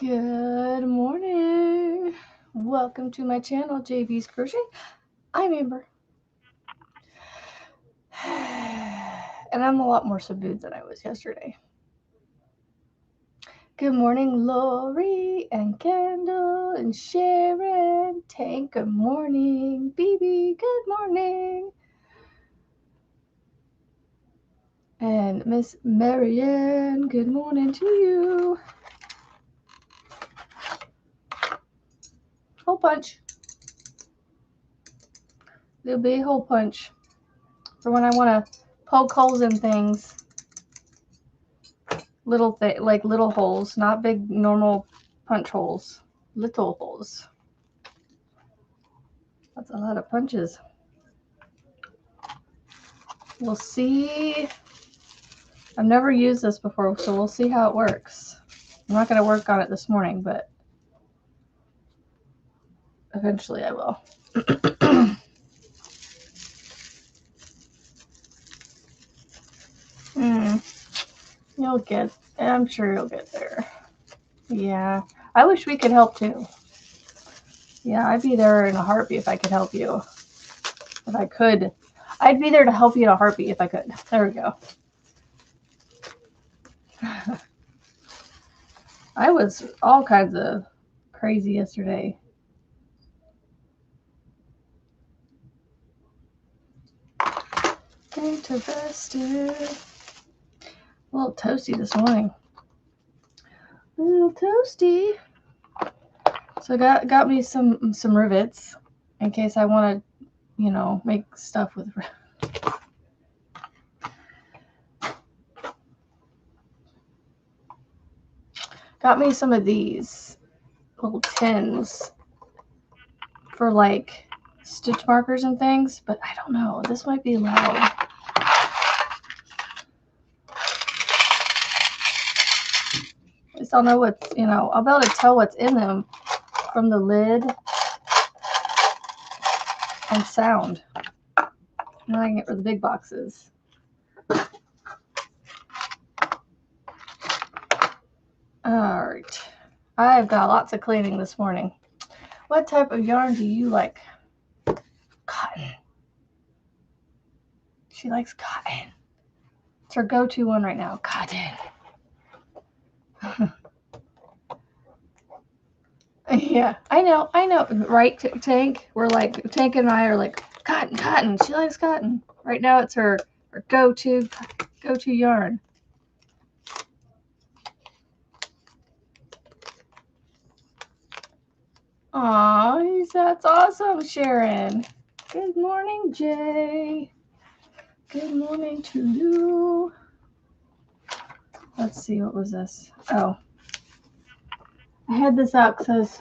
Good morning. Welcome to my channel, JV's Crochet. I'm Amber. And I'm a lot more subdued than I was yesterday. Good morning, Lori and Kendall and Sharon. Tank, good morning. BB, good morning. And Miss Marianne, good morning to you. Hole punch. Little big hole punch for when I want to poke holes in things. Like little holes, not big normal punch holes. Little holes. That's a lot of punches. We'll see. I've never used this before, so we'll see how it works. I'm not going to work on it this morning, but eventually I will. You'll get, I'm sure you'll get there. Yeah, I wish we could help too. Yeah, I'd be there in a heartbeat if I could help you. If I could. I'd be there to help you in a heartbeat if I could. There we go. I was all kinds of crazy yesterday. Interested. A little toasty this morning. A little toasty. So got me some rivets in case I want to, make stuff with. Got me some of these little tins for like stitch markers and things, but I don't know. This might be loud. At least I'll know what's, I'll be able to tell what's in them from the lid and sound. Now I can get rid of the big boxes. Alright. I've got lots of cleaning this morning. What type of yarn do you like? Cotton. She likes cotton. It's her go-to one right now. Cotton. Yeah, I know. Right, Tank? We're like, Tank and I are like, cotton. She likes cotton. Right now it's her go-to yarn. Aw, that's awesome, Sharon. Good morning, Jay. Good morning to you. Let's see, what was this? Oh. I had this out because,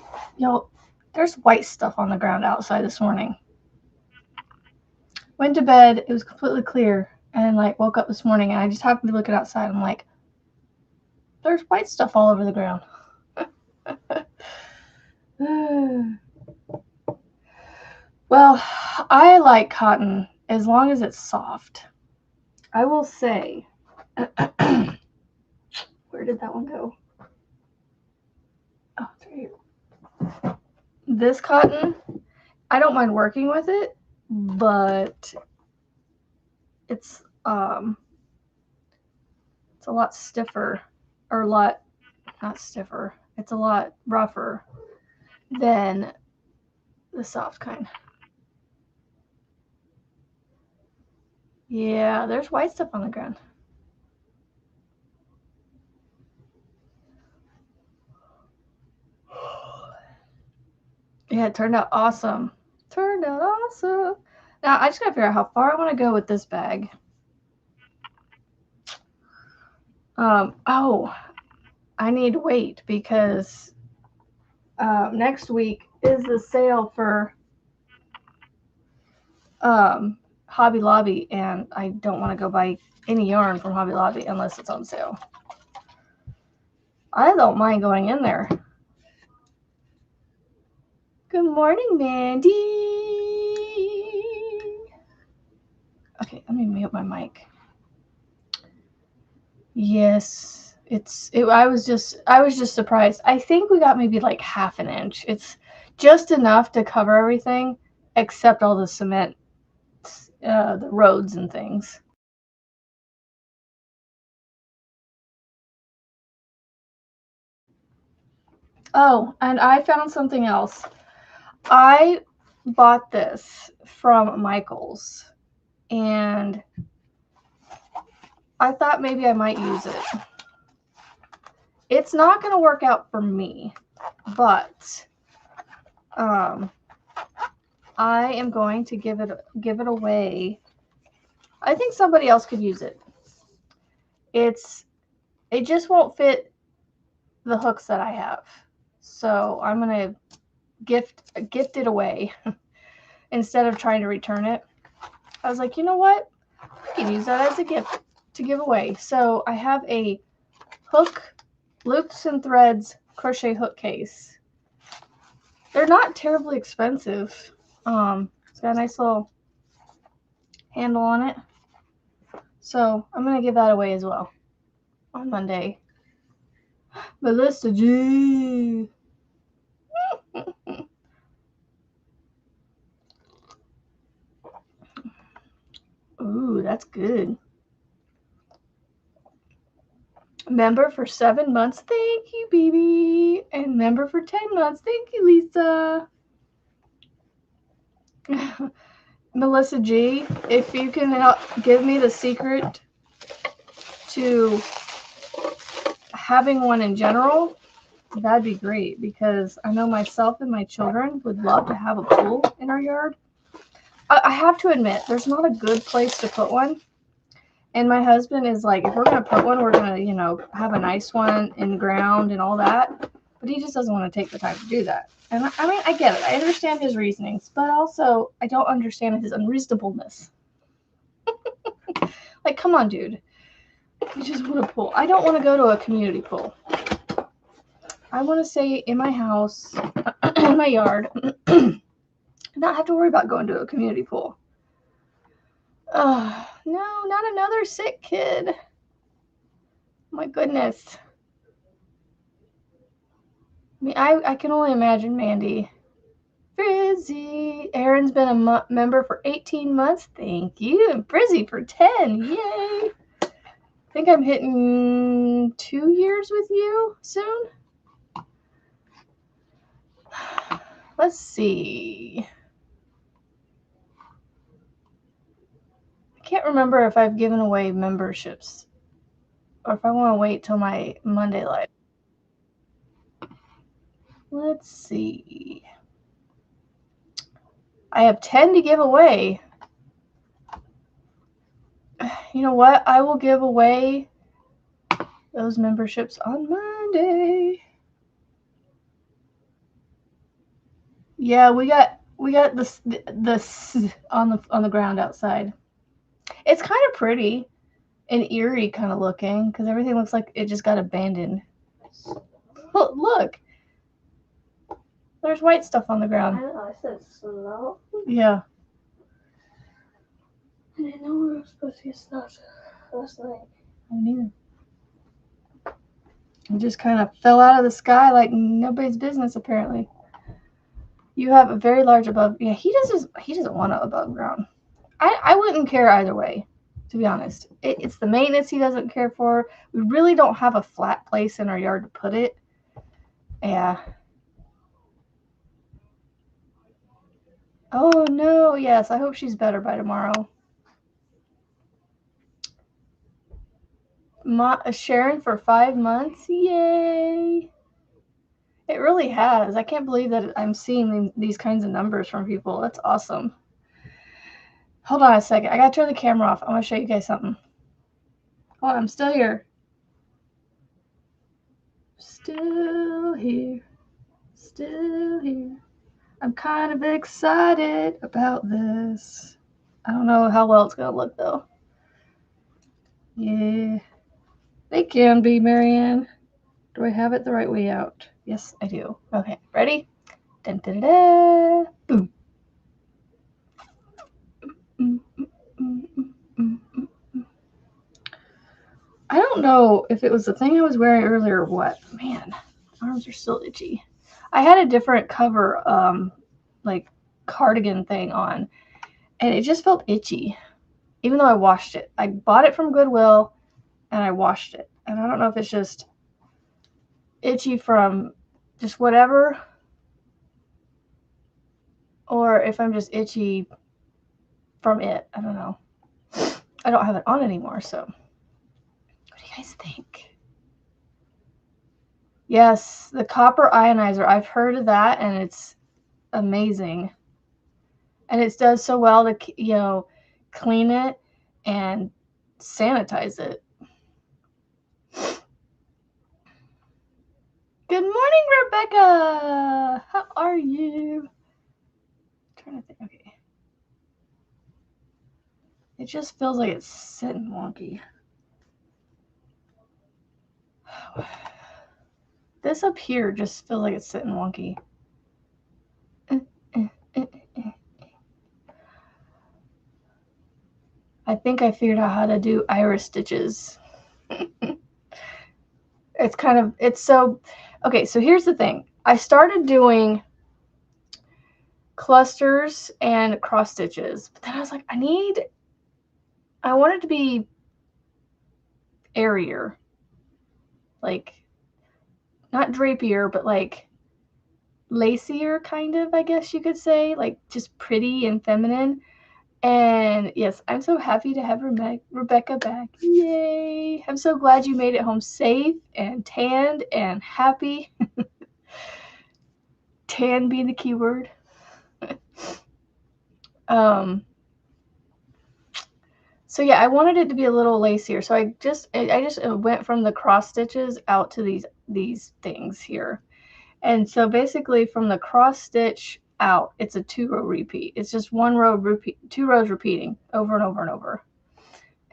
there's white stuff on the ground outside this morning. Went to bed, it was completely clear, and woke up this morning and I just happened to look outside. I'm like, there's white stuff all over the ground. Well, I like cotton as long as it's soft. I will say, where did that one go? Oh, it's right here. This cotton, I don't mind working with it, but it's a lot stiffer, or not stiffer. It's a lot rougher than the soft kind. Yeah, there's white stuff on the ground. Yeah, it turned out awesome. Now, I just gotta figure out how far I want to go with this bag. Oh, I need to wait because next week is the sale for Hobby Lobby, and I don't want to go buy any yarn from Hobby Lobby unless it's on sale. I don't mind going in there. Good morning, Mandy. Okay, let me mute my mic. Yes, I was just surprised. I think we got maybe like half an inch. It's just enough to cover everything except all the cement, the roads and things. Oh, and I found something else. I bought this from Michael's and I thought maybe I might use it. It's not going to work out for me, but I am going to give it away. I think somebody else could use it. It just won't fit the hooks that I have. So I'm going to gift it away instead of trying to return it. I was like, you know what? I can use that as a gift to give away. So I have a hook, loops and threads crochet hook case. They're not terribly expensive. It's got a nice little handle on it. So I'm going to give that away as well on Monday. Melissa G. Ooh, that's good. Member for 7 months. Thank you, baby. And member for 10 months. Thank you, Lisa. Melissa G, if you can help give me the secret to having one in general, that'd be great, because I know myself and my children would love to have a pool in our yard. I have to admit, there's not a good place to put one. And my husband is like, if we're going to put one, we're going to, have a nice one in the ground and all that. But he just doesn't want to take the time to do that. And I mean, I get it. I understand his reasonings, but also I don't understand his unreasonableness. Like, come on, dude. You just want a pool. I don't want to go to a community pool. I want to stay in my house, in my yard, not have to worry about going to a community pool. Oh, no, not another sick kid. My goodness. I mean, I can only imagine Mandy. Frizzy. Aaron's been a member for 18 months. Thank you. And Frizzy for 10. Yay. I think I'm hitting 2 years with you soon. Let's see. I can't remember if I've given away memberships or if I want to wait till my Monday live. Let's see. I have 10 to give away. You know what? I will give away those memberships on Monday. Yeah, we got this on the ground outside. It's kind of pretty and eerie kind of looking because everything looks like it just got abandoned. Look. There's white stuff on the ground. I said slow. Yeah. I didn't know we were supposed to get stuff last night. I didn't either. It just kind of fell out of the sky like nobody's business, apparently. You have a very large above. Yeah, he doesn't want it above ground. I wouldn't care either way, to be honest. It's the maintenance he doesn't care for. We really don't have a flat place in our yard to put it. Yeah. Oh, no. Yes, I hope she's better by tomorrow. Sharon for 5 months. Yay. It really has. I can't believe that I'm seeing these kinds of numbers from people. That's awesome. Hold on a second. I got to turn the camera off. I want to show you guys something. Hold on. I'm still here. Still here. Still here. I'm kind of excited about this. I don't know how well it's going to look, though. Yeah. They can be, Marianne. Do I have it the right way out? Yes, I do. Okay, ready? Dun, dun, dun, dun. Boom. I don't know if it was the thing I was wearing earlier or what. Man, arms are still itchy. I had a different cover, like cardigan thing on, and it just felt itchy, even though I washed it. I bought it from Goodwill, and I washed it. And I don't know if it's just itchy from just whatever, or if I'm just itchy from it. I don't know. I don't have it on anymore, so what do you guys think? Yes, the copper ionizer. I've heard of that, and it's amazing. And it does so well to, you know, clean it and sanitize it. Good morning, Rebecca. How are you? I'm trying to think. Okay. It just feels like it's sitting wonky. This up here just feels like it's sitting wonky. I think I figured out how to do iris stitches. Okay, so here's the thing. I started doing clusters and cross stitches, but then I was like, I want it to be airier, like not drapier, but like lacier, kind of, I guess you could say, like just pretty and feminine. And yes, I'm so happy to have Rebecca back. Yay! I'm so glad you made it home safe and tanned and happy. Tan being the key word. So yeah, I wanted it to be a little lacier. So I just went from the cross stitches out to these things here. And so basically from the cross stitch out, it's a 2-row repeat. It's just 1 row repeat, 2 rows repeating over and over and over.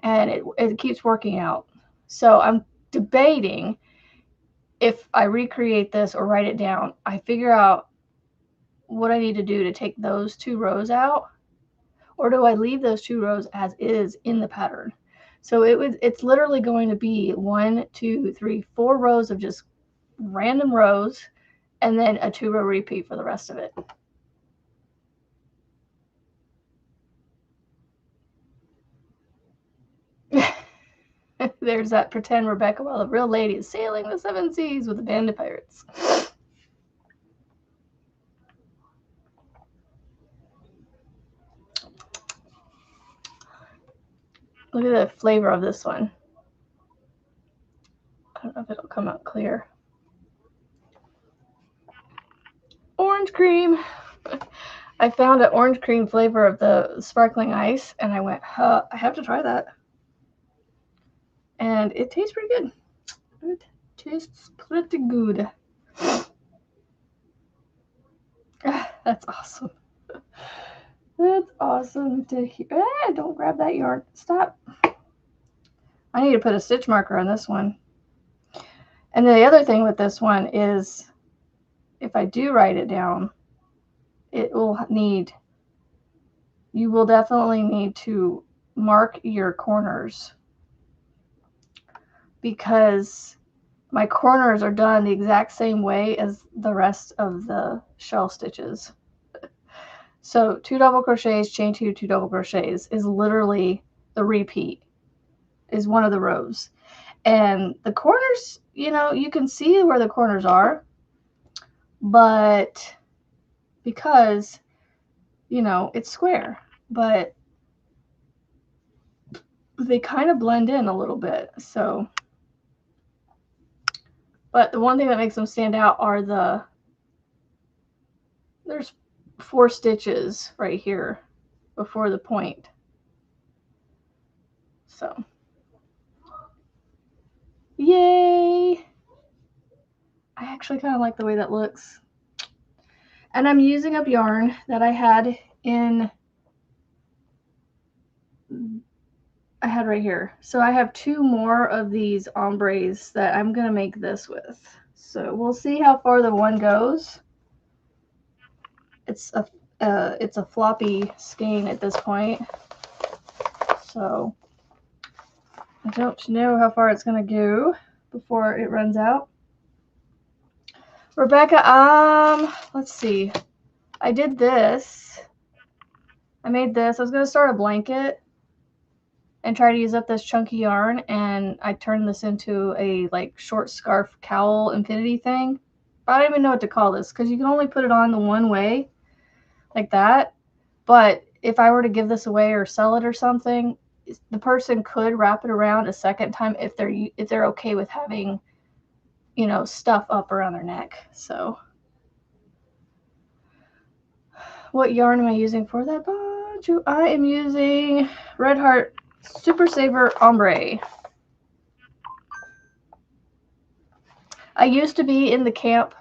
And it keeps working out. So I'm debating if I recreate this or write it down. I figure out what I need to do to take those 2 rows out, or do I leave those 2 rows as is in the pattern? So it's literally going to be 1, 2, 3, 4 rows of just random rows, and then a 2-row repeat for the rest of it. There's that pretend Rebecca while the real lady is sailing the 7 seas with a band of pirates. Look at the flavor of this one. I don't know if it'll come out clear. Orange cream. I found an orange cream flavor of the sparkling ice, and I went, I have to try that. And it tastes pretty good. It tastes pretty good. That's awesome. That's awesome to hear. Don't grab that yarn. Stop. I need to put a stitch marker on this one. And then the other thing with this one is, if I do write it down, you will definitely need to mark your corners, because my corners are done the exact same way as the rest of the shell stitches. So 2 double crochets, chain 2, 2 double crochets is literally the repeat, is one of the rows. And the corners, you know, you can see where the corners are, but because, you know, it's square, but they kind of blend in a little bit. So, but the one thing that makes them stand out are there's 4 stitches right here before the point. So, yay! I actually kind of like the way that looks. And I'm using up yarn that I had right here. So I have 2 more of these ombres that I'm going to make this with. So we'll see how far the one goes. It's a floppy skein at this point. So I don't know how far it's going to go before it runs out. Rebecca, let's see. I did this. I made this. I was going to start a blanket and try to use up this chunky yarn, and I turned this into a like short scarf cowl infinity thing. But I don't even know what to call this because you can only put it on the one way like that. But if I were to give this away or sell it or something, the person could wrap it around a second time if they're okay with having, you know, stuff up around their neck. So what yarn am I using for that bunch? I am using Red Heart Super Saver Ombre. I used to be in the camp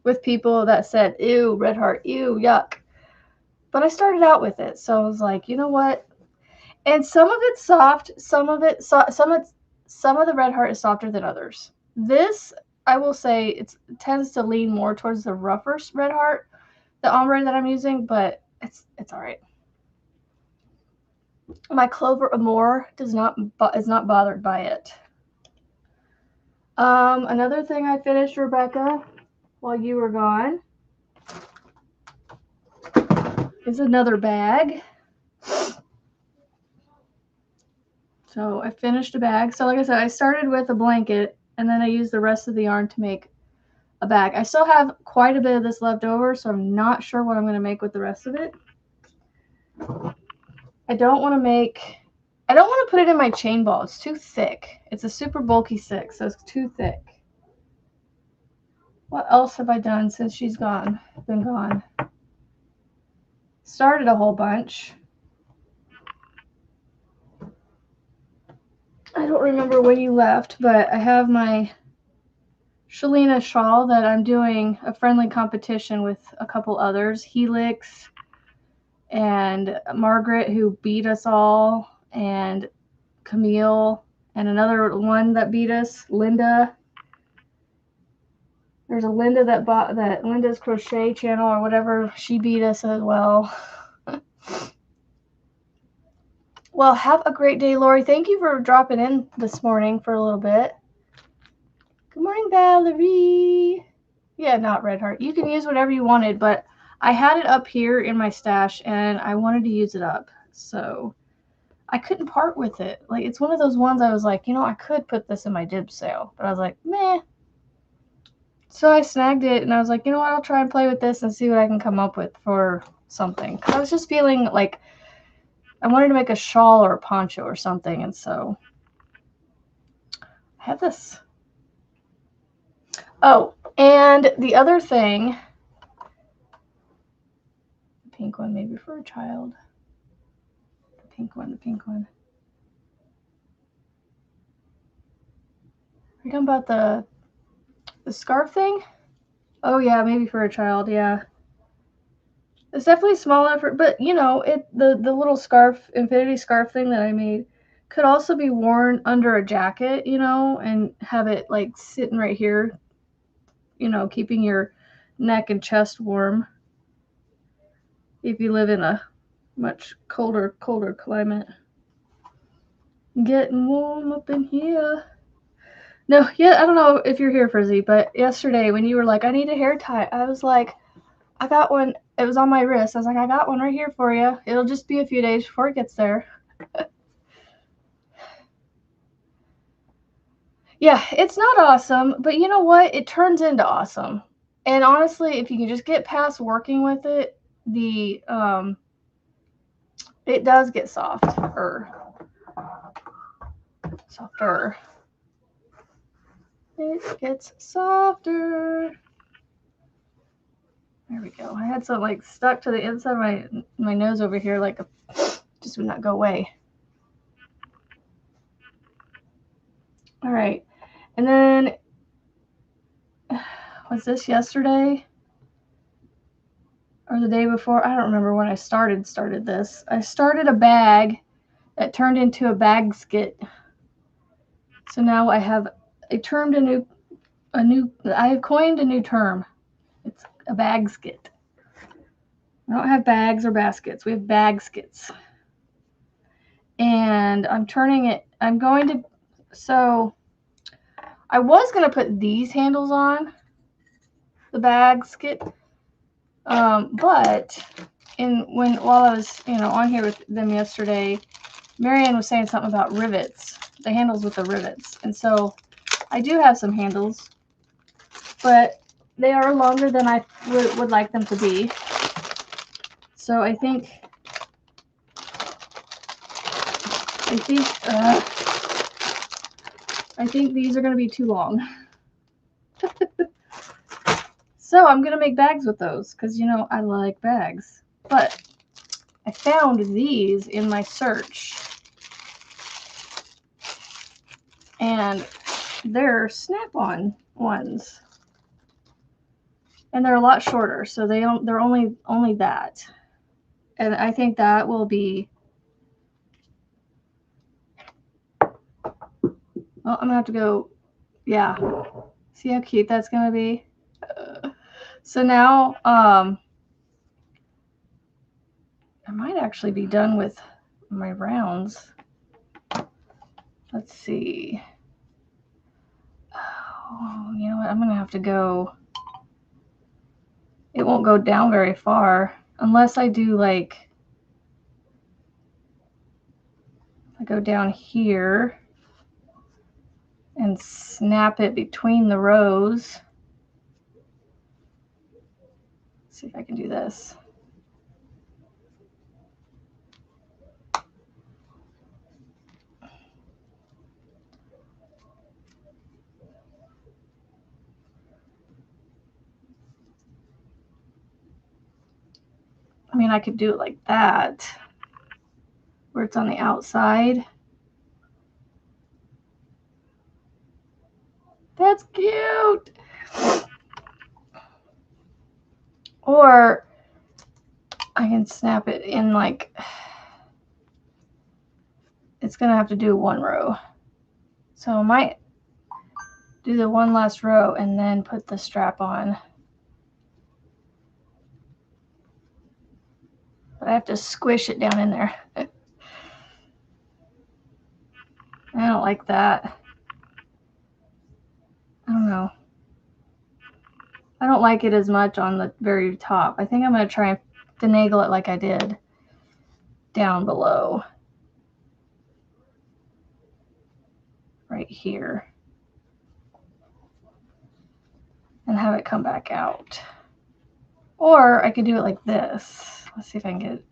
with people that said, ew, Red Heart, ew, yuck. But I started out with it, so I was like, you know what? And some of it's soft, some of the Red Heart is softer than others. This, I will say, it tends to lean more towards the rougher Red Heart, the ombre that I'm using, but it's all right. My Clover Amour is not bothered by it. Another thing I finished, Rebecca, while you were gone, is another bag. So I finished a bag. So like I said, I started with a blanket, and then I used the rest of the yarn to make a bag. I still have quite a bit of this left over, so I'm not sure what I'm going to make with the rest of it. I don't want to put it in my chain ball. It's too thick. It's a super bulky 6, so it's too thick. What else have I done since she's been gone? Started a whole bunch. I don't remember when you left, but I have my Shalina shawl that I'm doing a friendly competition with a couple others. Helix and Margaret, who beat us all, and Camille, and another one that beat us, Linda. There's a Linda that Linda's Crochet channel or whatever. She beat us as well. Well, have a great day, Lori. Thank you for dropping in this morning for a little bit. Good morning, Valerie. Yeah, not Red Heart. You can use whatever you wanted, but I had it up here in my stash and I wanted to use it up. So I couldn't part with it. Like, it's one of those ones I was like, you know, I could put this in my dib sale, but I was like, meh. So I snagged it and I was like, you know what, I'll try and play with this and see what I can come up with for something. I was just feeling like I wanted to make a shawl or a poncho or something, and so I have this. Oh, and the other thing, the pink one maybe for a child. The pink one. Are you talking about the scarf thing? Oh yeah, maybe for a child, yeah. It's definitely small enough for, but you know, the little scarf, infinity scarf thing that I made could also be worn under a jacket, you know, and have it like sitting right here, you know, keeping your neck and chest warm if you live in a much colder climate. Getting warm up in here. No, yeah, I don't know if you're here, Frizzy, but yesterday when you were like, I need a hair tie, I was like, I got one. It was on my wrist. I was like, I got one right here for you. It'll just be a few days before it gets there. Yeah, it's not awesome, but you know what? It turns into awesome. And honestly, if you can just get past working with it, it does get softer. It gets softer. There we go. I had some like stuck to the inside of my nose over here, like just would not go away. All right, and then was this yesterday or the day before? I don't remember when I started this. I started a bag that turned into a bag skit. So now I have I have coined a new term. It's a bag skit. We don't have bags or baskets. We have bag skits. and I'm turning it. So I was going to put these handles on the basket, but while I was, on here with them yesterday, Marianne was saying something about rivets, the handles with the rivets. And so I do have some handles, but they are longer than I would like them to be. So I think these are going to be too long. So I'm going to make bags with those because, I like bags. But I found these in my search. And they're snap-on ones. And they're a lot shorter, so they're only that. And I think that will be... Well, I'm going to have to go... Yeah. See how cute that's going to be? So now, I might actually be done with my rounds. Let's see. Oh, you know what? I'm going to have to go... It won't go down very far unless I do I go down here and snap it between the rows. Let's see if I can do this. I mean, I could do it like that, where it's on the outside. That's cute. Or I can snap it in it's going to have to do one row. So I might do the one last row and then put the strap on. But I have to squish it down in there. I don't like that. I don't know. I don't like it as much on the very top. I think I'm going to try and finagle it like I did down below. Right here. And have it come back out. Or I could do it like this. Let's see if I can get it.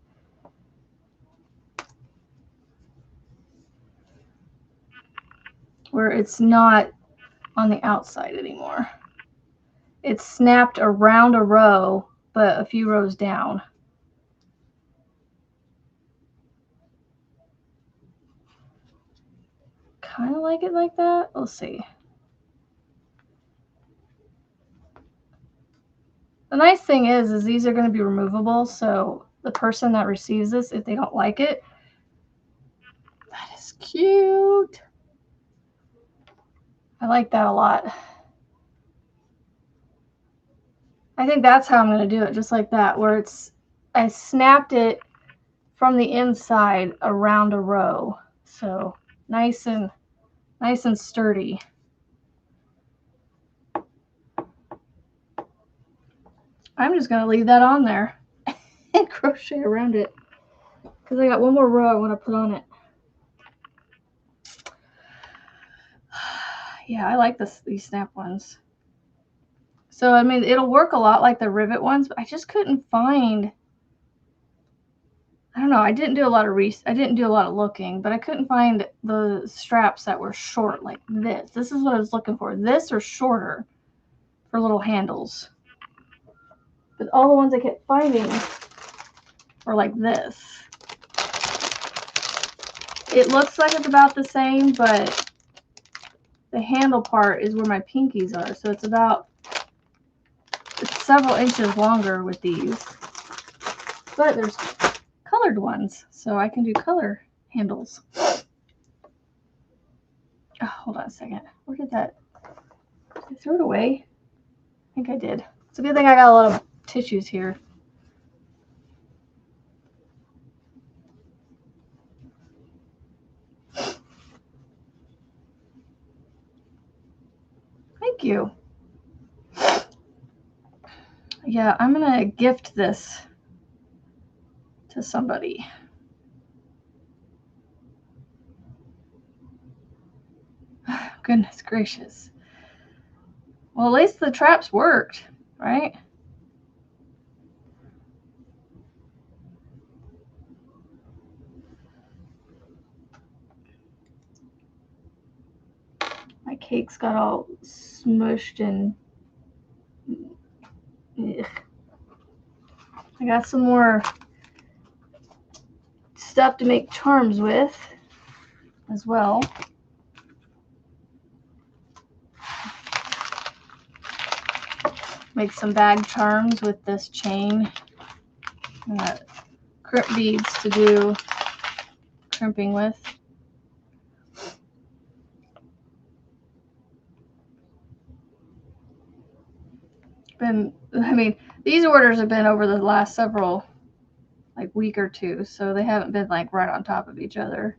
Where it's not on the outside anymore. It's snapped around a row, but a few rows down. Kind of like it like that. We'll see. The nice thing is these are going to be removable, so the person that receives this, if they don't like it, that is cute. I like that a lot. I think that's how I'm going to do it, just like that, where I snapped it from the inside around a row. So nice and sturdy. I'm just going to leave that on there and crochet around it because I got one more row I want to put on it. Yeah, I like these snap ones. So, I mean, it'll work a lot like the rivet ones, but I just couldn't find... I don't know. I didn't do a lot of looking, but I couldn't find the straps that were short like this. This is what I was looking for. This or shorter for little handles. But all the ones I kept finding were like this. It looks like it's about the same, but the handle part is where my pinkies are. So it's several inches longer with these. But there's colored ones, so I can do color handles. Oh, hold on a second. Where did that... Did I throw it away? I think I did. It's a good thing I got a lot of tissues here. thank you. Yeah, I'm going to gift this to somebody. Goodness gracious. Well, at least the traps worked, right? My cake's got all smushed and ugh. I got some more stuff to make charms with as well. Make some bag charms with this chain. And got crimp beads to do crimping with. These orders have been over the last several, like, week or two, so they haven't been like right on top of each other.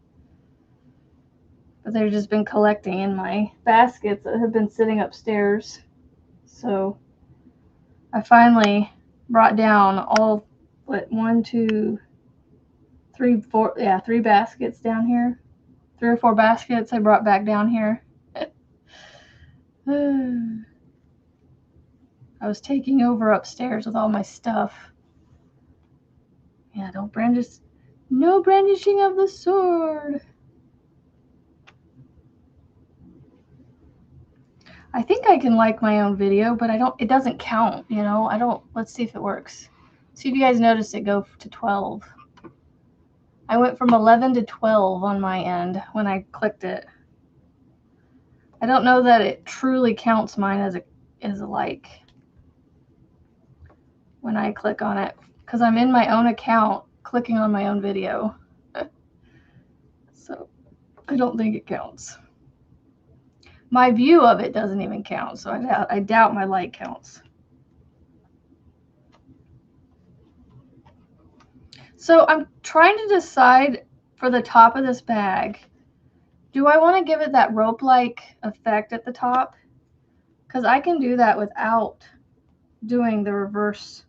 But they've just been collecting in my baskets that have been sitting upstairs. So I finally brought down all, what, 1, 2, 3, 4, yeah, 3 baskets down here. 3 or 4 baskets I brought back down here. I was taking over upstairs with all my stuff. Yeah, don't brandish. No brandishing of the sword. I think I can like my own video, but it doesn't count, you know? Let's see if it works. See if you guys noticed it go to 12. I went from 11 to 12 on my end when I clicked it. I don't know that it truly counts mine as a like when I click on it, because I'm in my own account clicking on my own video. So I don't think it counts. My view of it doesn't even count, so I doubt my like counts. So I'm trying to decide for the top of this bag, do I want to give it that rope-like effect at the top? Because I can do that without doing the reverse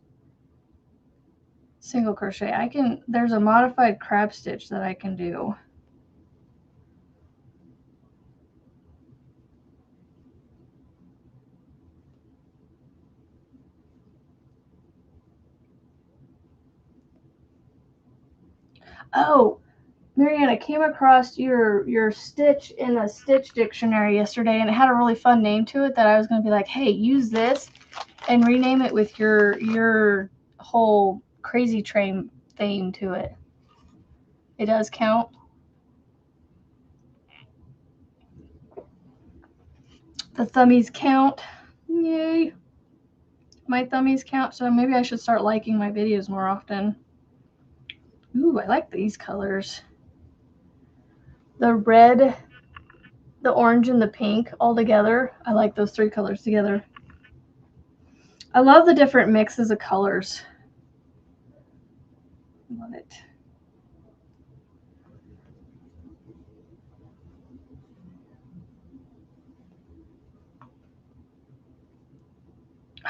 single crochet. There's a modified crab stitch that I can do. Oh, Marianne, I came across your stitch in a stitch dictionary yesterday, and it had a really fun name to it that I was going to be like, hey, use this and rename it with your whole crazy train theme to it. It does count. The thummies count. Yay. My thummies count, so maybe I should start liking my videos more often. Ooh, I like these colors. The red, the orange, and the pink all together. I like those 3 colors together. I love the different mixes of colors. Love it.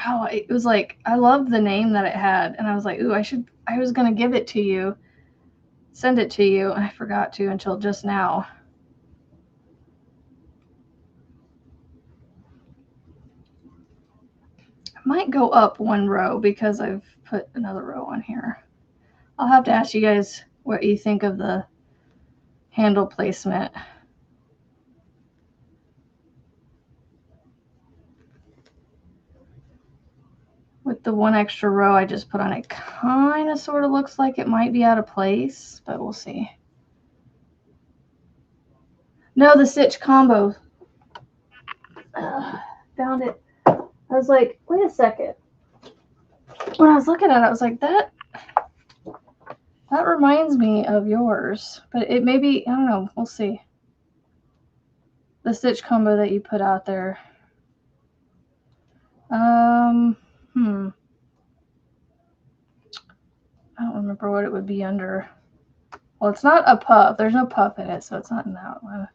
Oh, it was like, I loved the name that it had, and I was like, ooh, I was going to give it to you, send it to you, and I forgot to until just now. I might go up 1 row because I've put another row on here. I'll have to ask you guys what you think of the handle placement. With the 1 extra row I just put on, it kind of sort of looks like it might be out of place, but we'll see. No, the stitch combo. Found it. I was like, wait a second. When I was looking at it, I was like, that reminds me of yours, but it may be, I don't know, we'll see. The stitch combo that you put out there. I don't remember what it would be under. Well, it's not a puff. There's no puff in it, so it's not in that one.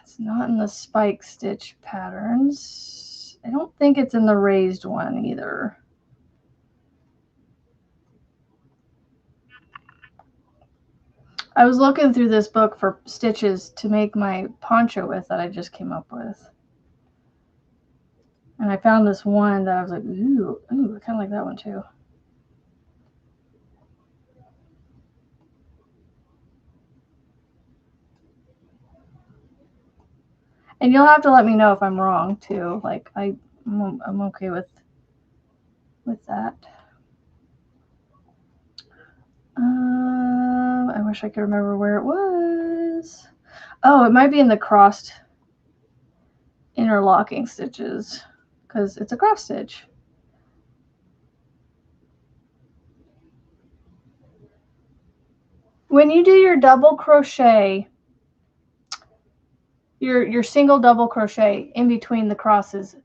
It's not not in the spike stitch patterns. I don't think it's in the raised one either. I was looking through this book for stitches to make my poncho with that I just came up with. And I found this one that I was like, ooh, I kind of like that one too. And you'll have to let me know if I'm wrong too. Like I'm okay with that. I wish I could remember where it was. Oh, it might be in the crossed interlocking stitches because it's a cross stitch. When you do your double crochet, your single double crochet in between the crosses,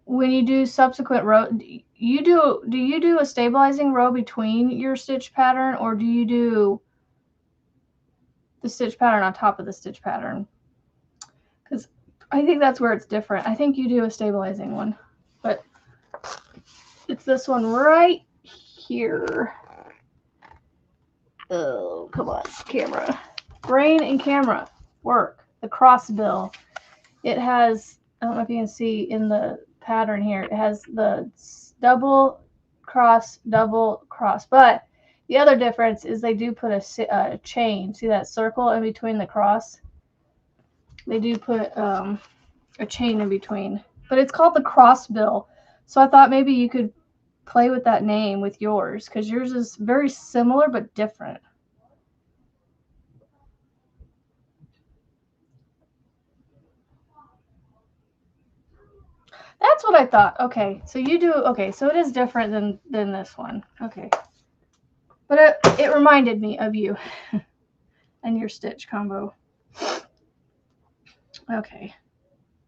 when you do subsequent row, do you do a stabilizing row between your stitch pattern, or do you do the stitch pattern on top of the stitch pattern? Because I think that's where it's different. I think you do a stabilizing one, but it's this one right here. Oh, come on, camera. Brain and camera work. The cross bill. It has, I don't know if you can see in the pattern here, it has the double cross, but the other difference is they do put a chain. See that circle in between the cross? They do put a chain in between, but it's called the cross bill. So I thought maybe you could play with that name with yours, because yours is very similar but different. That's what I thought. Okay, so you do. Okay, so it is different than this one. Okay, but it reminded me of you and your stitch combo. Okay,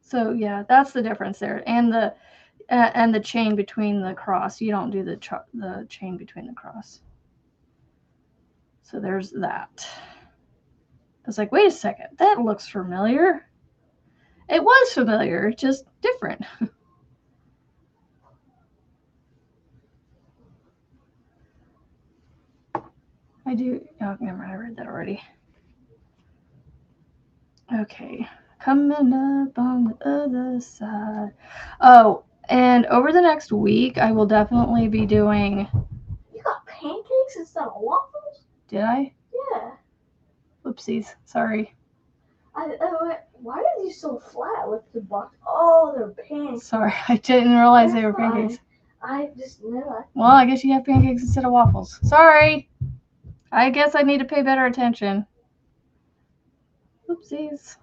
so yeah, that's the difference there, and the chain between the cross. You don't do the chain between the cross. So there's that. I was like, wait a second, that looks familiar. It was familiar, just different. I do. Oh, never mind. I read that already. Okay. Coming up on the other side. Oh, and over the next week, I will definitely be doing. You got pancakes instead of waffles? Did I? Yeah. Whoopsies. Sorry. Why are these so flat with the box? Oh, they're pancakes. Sorry, I didn't realize they were pancakes. I just knew it. Well, I guess you have pancakes instead of waffles. Sorry. I guess I need to pay better attention. Oopsies.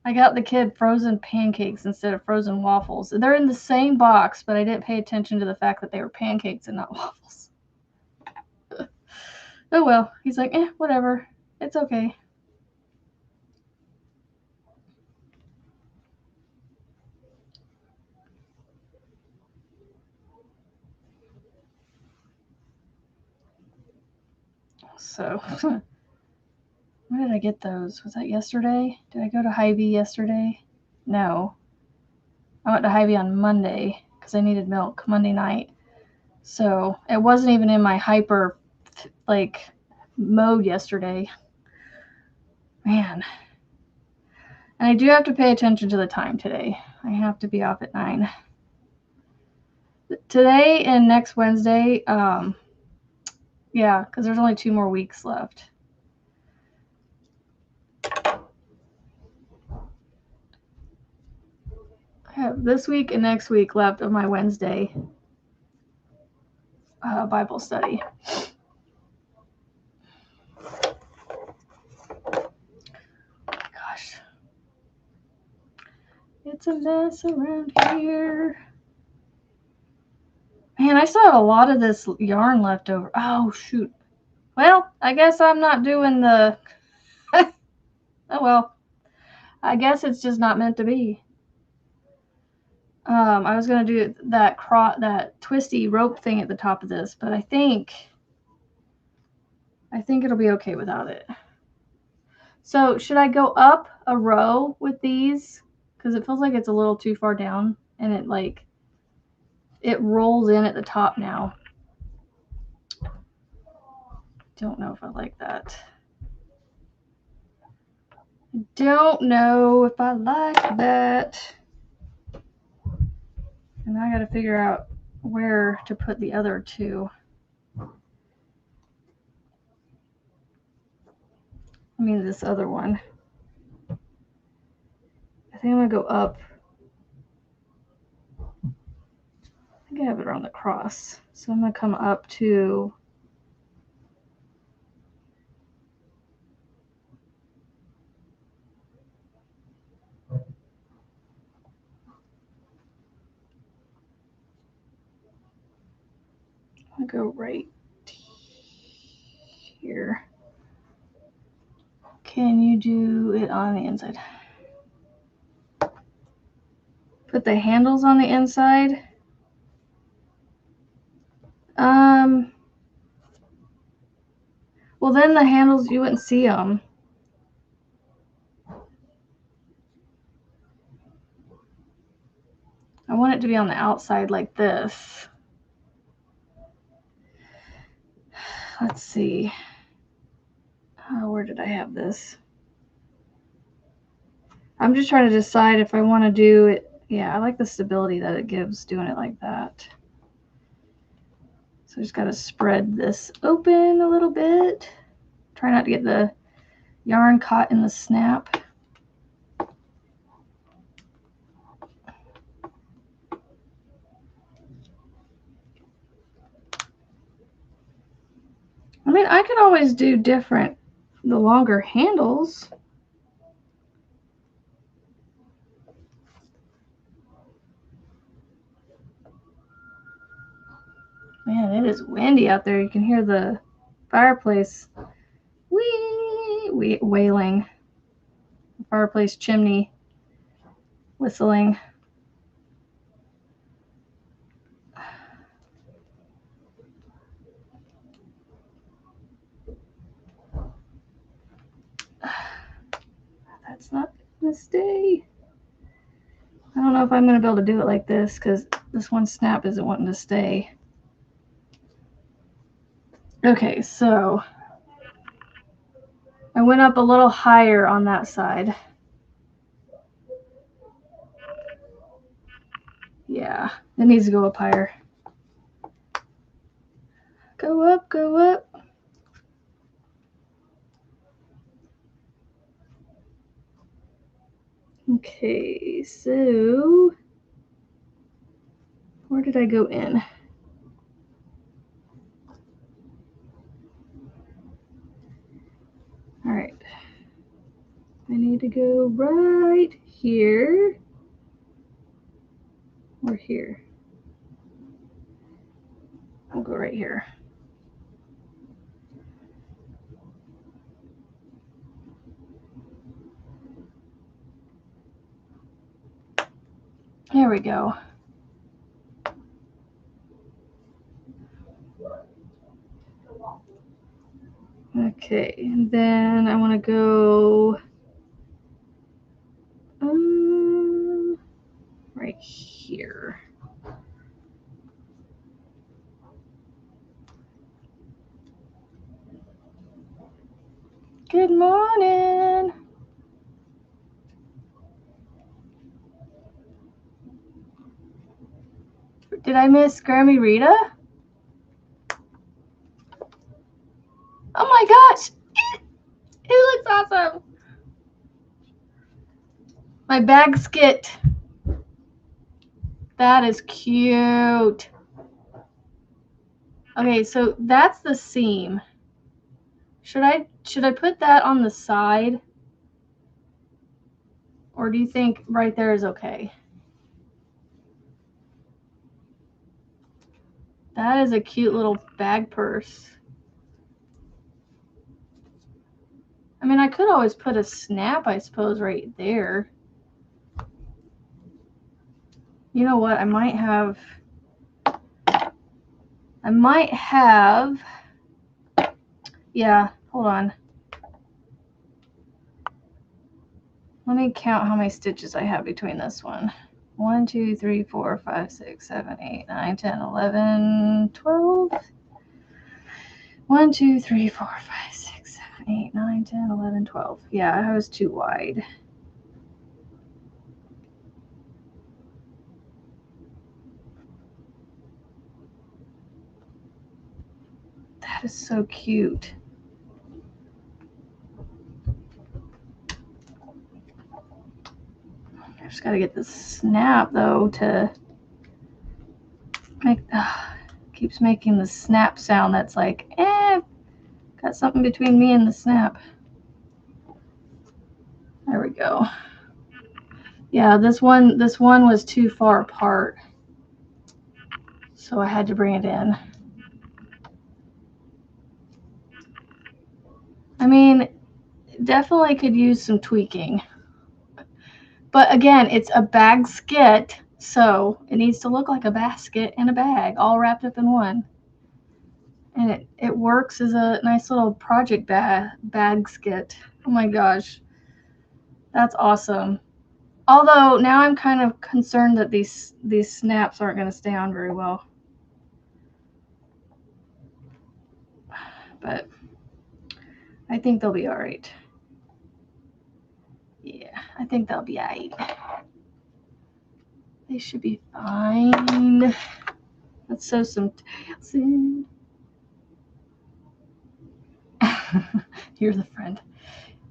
I got the kid frozen pancakes instead of frozen waffles. They're in the same box, but I didn't pay attention to the fact that they were pancakes and not waffles. Oh well. He's like, whatever. It's okay. So, when did I get those? Was that yesterday? Did I go to Hy-Vee yesterday? No. I went to Hy-Vee on Monday because I needed milk Monday night. So it wasn't even in my hyper mode yesterday. Man. And I do have to pay attention to the time today. I have to be off at 9. Today and next Wednesday, yeah, because there's only 2 more weeks left. I have this week and next week left of my Wednesday Bible study. Gosh. It's a mess around here. Man, I still have a lot of this yarn left over. Oh, shoot. Well, I guess I'm not doing the... Oh, well. I guess it's just not meant to be. I was going to do that twisty rope thing at the top of this, but I think it'll be okay without it. So should I go up a row with these because it feels like it's a little too far down, and it rolls in at the top now. Don't know if I like that. I don't know if I like that. And I got to figure out where to put the other two. I mean, this other one. I think I'm going to go up. I think I have it around the cross. So I'm going to come up to I'll go right here. Can you do it on the inside? Put the handles on the inside. Well, then the handles, you wouldn't see them. I want it to be on the outside like this. Let's see. Where did I have this? I'm just trying to decide if I want to do it. Yeah, I like the stability that it gives doing it like that. So I just got to spread this open a little bit. Try not to get the yarn caught in the snap. I mean, I could always do the longer handles. Man, it is windy out there. You can hear the fireplace wailing. The fireplace chimney whistling. That's not gonna stay. I don't know if I'm gonna be able to do it like this because this one snap isn't wanting to stay. Okay, so I went up a little higher on that side. Yeah, it needs to go up higher. Go up, go up. Okay, so where did I go in? All right. I need to go right here or here. I'll go right here. There we go. Okay, and then I want to go right here. Good morning. Did I miss Grammy Rita? Oh my gosh, it looks awesome. My bag skit. That is cute. Okay, so that's the seam. Should I put that on the side? Or do you think right there is okay? That is a cute little bag purse. I mean, I could always put a snap, I suppose, right there. You know what? I might have, yeah, hold on. Let me count how many stitches I have between this one. 1, 2, 3, 4, 5, 6, 7, 8, 9, 10, 11, 12. 1, 2, 3, 4, 5, 6, 7, 8, 9, 10, 11, 12. Yeah, I was too wide. That is so cute. I just gotta get this snap though to make, keeps making the snap sound that's like, got something between me and the snap. There we go. Yeah, this one was too far apart, so I had to bring it in. I mean, definitely could use some tweaking. But again, it's a bag skit, so it needs to look like a basket and a bag all wrapped up in one. And it works as a nice little project bag skit. Oh my gosh. That's awesome. Although now I'm kind of concerned that these snaps aren't going to stay on very well. But I think they'll be all right. Yeah, I think they'll be all right. They should be fine. Let's sew some tails in. You're the friend.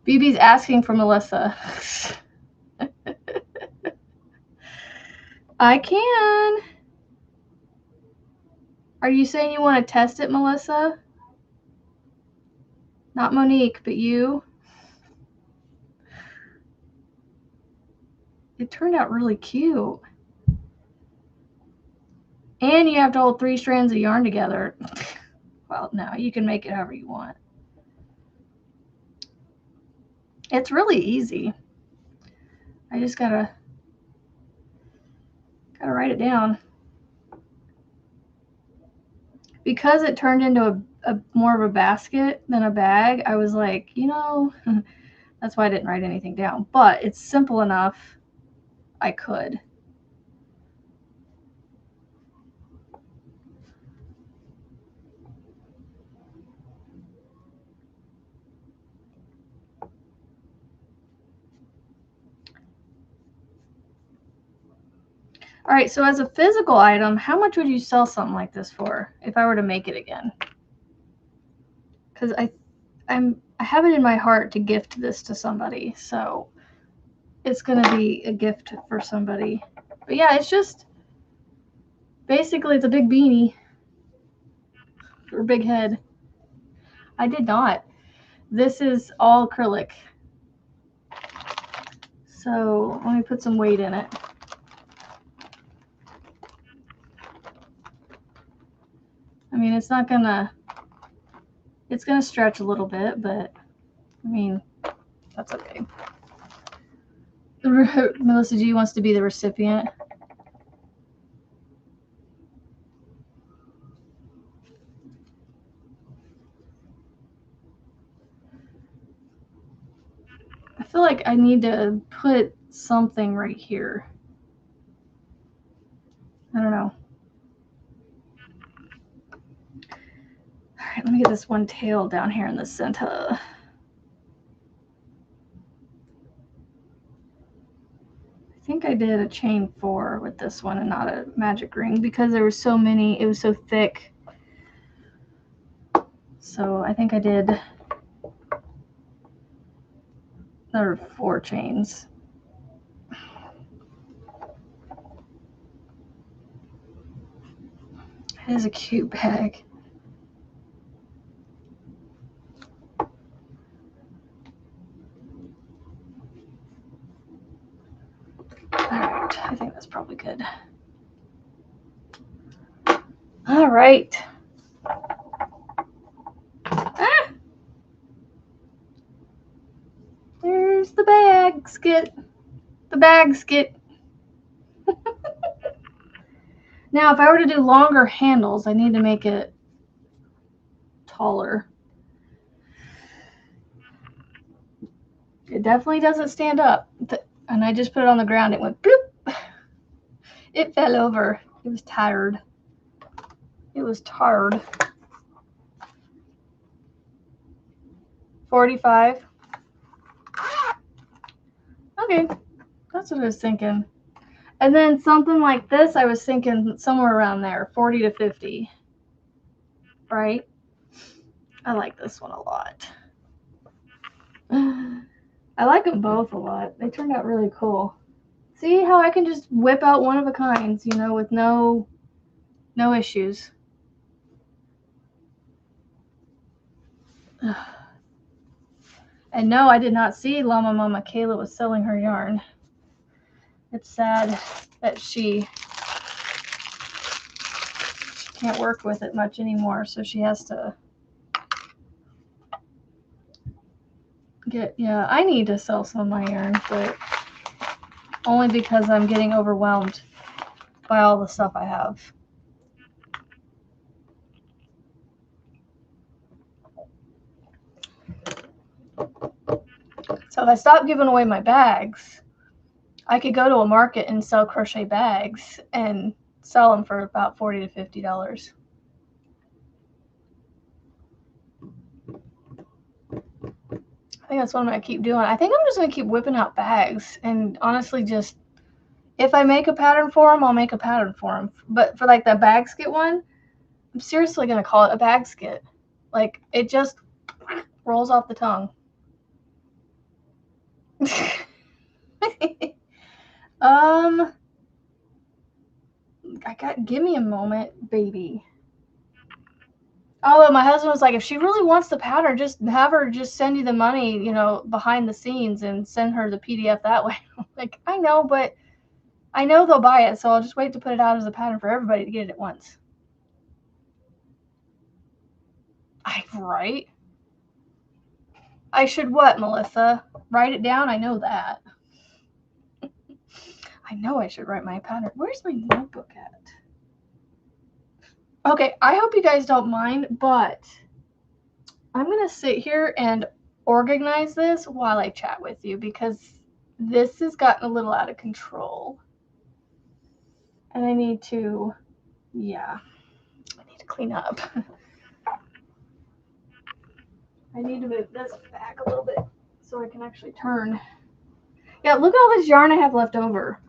BB's asking for Melissa. I can. Are you saying you want to test it, Melissa? Not Monique, but you? It turned out really cute. And you have to hold 3 strands of yarn together. Well, no, you can make it however you want. It's really easy. I just gotta write it down. Because it turned into a more of a basket than a bag, I was like, you know, that's why I didn't write anything down. But it's simple enough, I could. All right, so as a physical item, how much would you sell something like this for if I were to make it again? Because I have it in my heart to gift this to somebody, so it's gonna be a gift for somebody. But yeah, it's just basically it's a big beanie or big head. I did not. This is all acrylic. So let me put some weight in it. I mean, it's gonna stretch a little bit, but I mean, that's okay. Melissa G wants to be the recipient. I feel like I need to put something right here. I don't know. All right, let me get this one tail down here in the center. I think I did a chain 4 with this one and not a magic ring because there were so many, it was so thick. So I think I did another 4 chains. It is a cute bag. Alright, I think that's probably good. Alright. Ah! There's the bag skit. The bag skit. Now, if I were to do longer handles, I need to make it taller. It definitely doesn't stand up. And I just put it on the ground. It went bloop. It fell over. It was tired. It was tired. 45. Okay, that's what I was thinking. And then something like this, I was thinking somewhere around there, 40 to 50. Right? I like this one a lot. I like them both a lot. They turned out really cool. See how I can just whip out one of a kinds, you know, with no issues. And no, I did not see Llama Mama Kayla was selling her yarn. It's sad that she can't work with it much anymore, so she has to yeah, I need to sell some of my yarn, but only because I'm getting overwhelmed by all the stuff I have. So if I stop giving away my bags, I could go to a market and sell crochet bags and sell them for about $40 to $50. I think that's what I'm going to keep doing. I think I'm just going to keep whipping out bags and honestly just, if I make a pattern for them, I'll make a pattern for them. But for like the bag skit one, I'm seriously going to call it a bag skit. Like it just rolls off the tongue. Give me a moment, baby. Although my husband was like, if she really wants the pattern, just have her just send you the money, you know, behind the scenes and send her the PDF that way. I'm like, I know, but I know they'll buy it, so I'll just wait to put it out as a pattern for everybody to get it at once. Right? I should what, Melissa? Write it down? I know that. I know I should write my pattern. Where's my notebook at? Okay, I hope you guys don't mind, but I'm going to sit here and organize this while I chat with you because this has gotten a little out of control. And I need to, I need to clean up. I need to move this back a little bit so I can actually turn. Yeah, look at all this yarn I have left over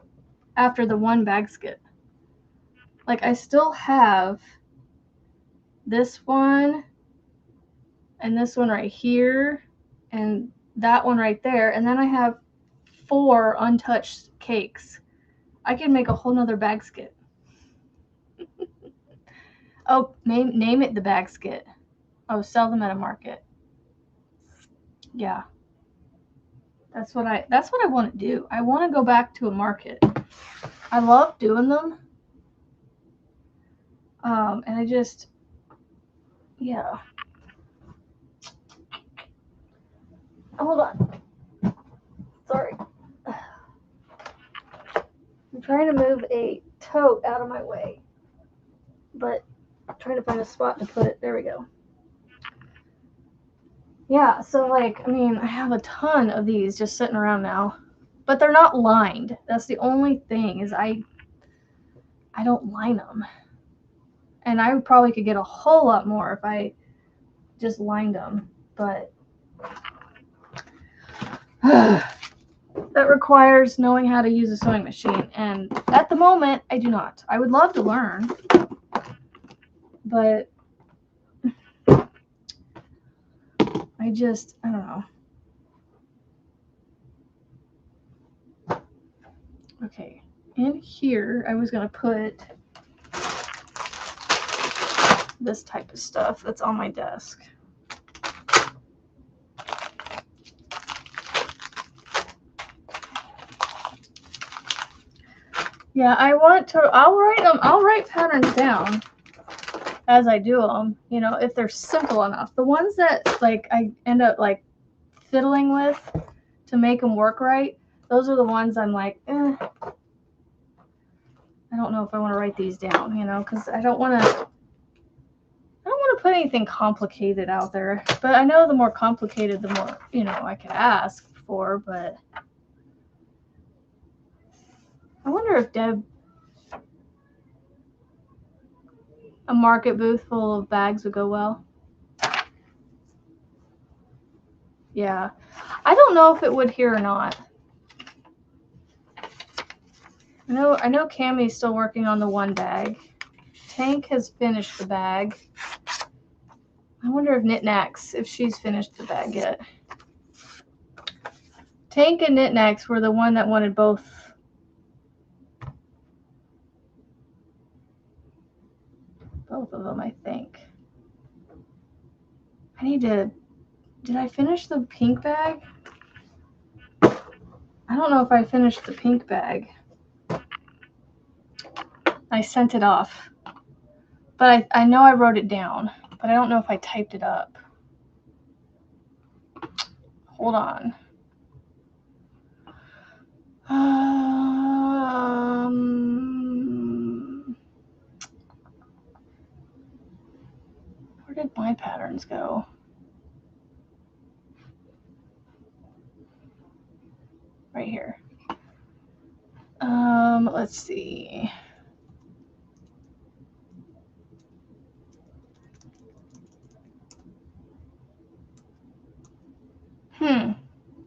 after the one bag skit. Like, I still have this one and this one right here and that one right there. And then I have 4 untouched cakes. I can make a whole nother bag skit. Oh, name it the bag skit. Oh, sell them at a market. Yeah. That's what I want to do. I want to go back to a market. I love doing them. And I just, yeah. Hold on. Sorry. I'm trying to move a tote out of my way. But I'm trying to find a spot to put it. There we go. Yeah, so like, I mean, I have a ton of these just sitting around now. But they're not lined. That's the only thing is I don't line them. And I probably could get a whole lot more if I just lined them. But that requires knowing how to use a sewing machine. And at the moment, I do not. I would love to learn. But I don't know. Okay. In here, I was going to put this type of stuff that's on my desk. Yeah, I'll write patterns down as I do them, you know, if they're simple enough. The ones that like I end up like fiddling with to make them work right, those are the ones I'm like, I don't know if I want to write these down, you know, because I don't want to put anything complicated out there. But I know the more complicated, the more, you know, I could ask before, but I wonder if a market booth full of bags would go well. Yeah. I don't know if it would here or not. I know Cammie's still working on the one bag. Tank has finished the bag. I wonder if Knit-Knacks, if she's finished the bag yet. Tank and Knit-Knacks were the one that wanted both. Both of them, I think. I need to... Did I finish the pink bag? I don't know if I finished the pink bag. I sent it off. But I know I wrote it down. But I don't know if I typed it up. Hold on. Where did my patterns go? Right here. Let's see.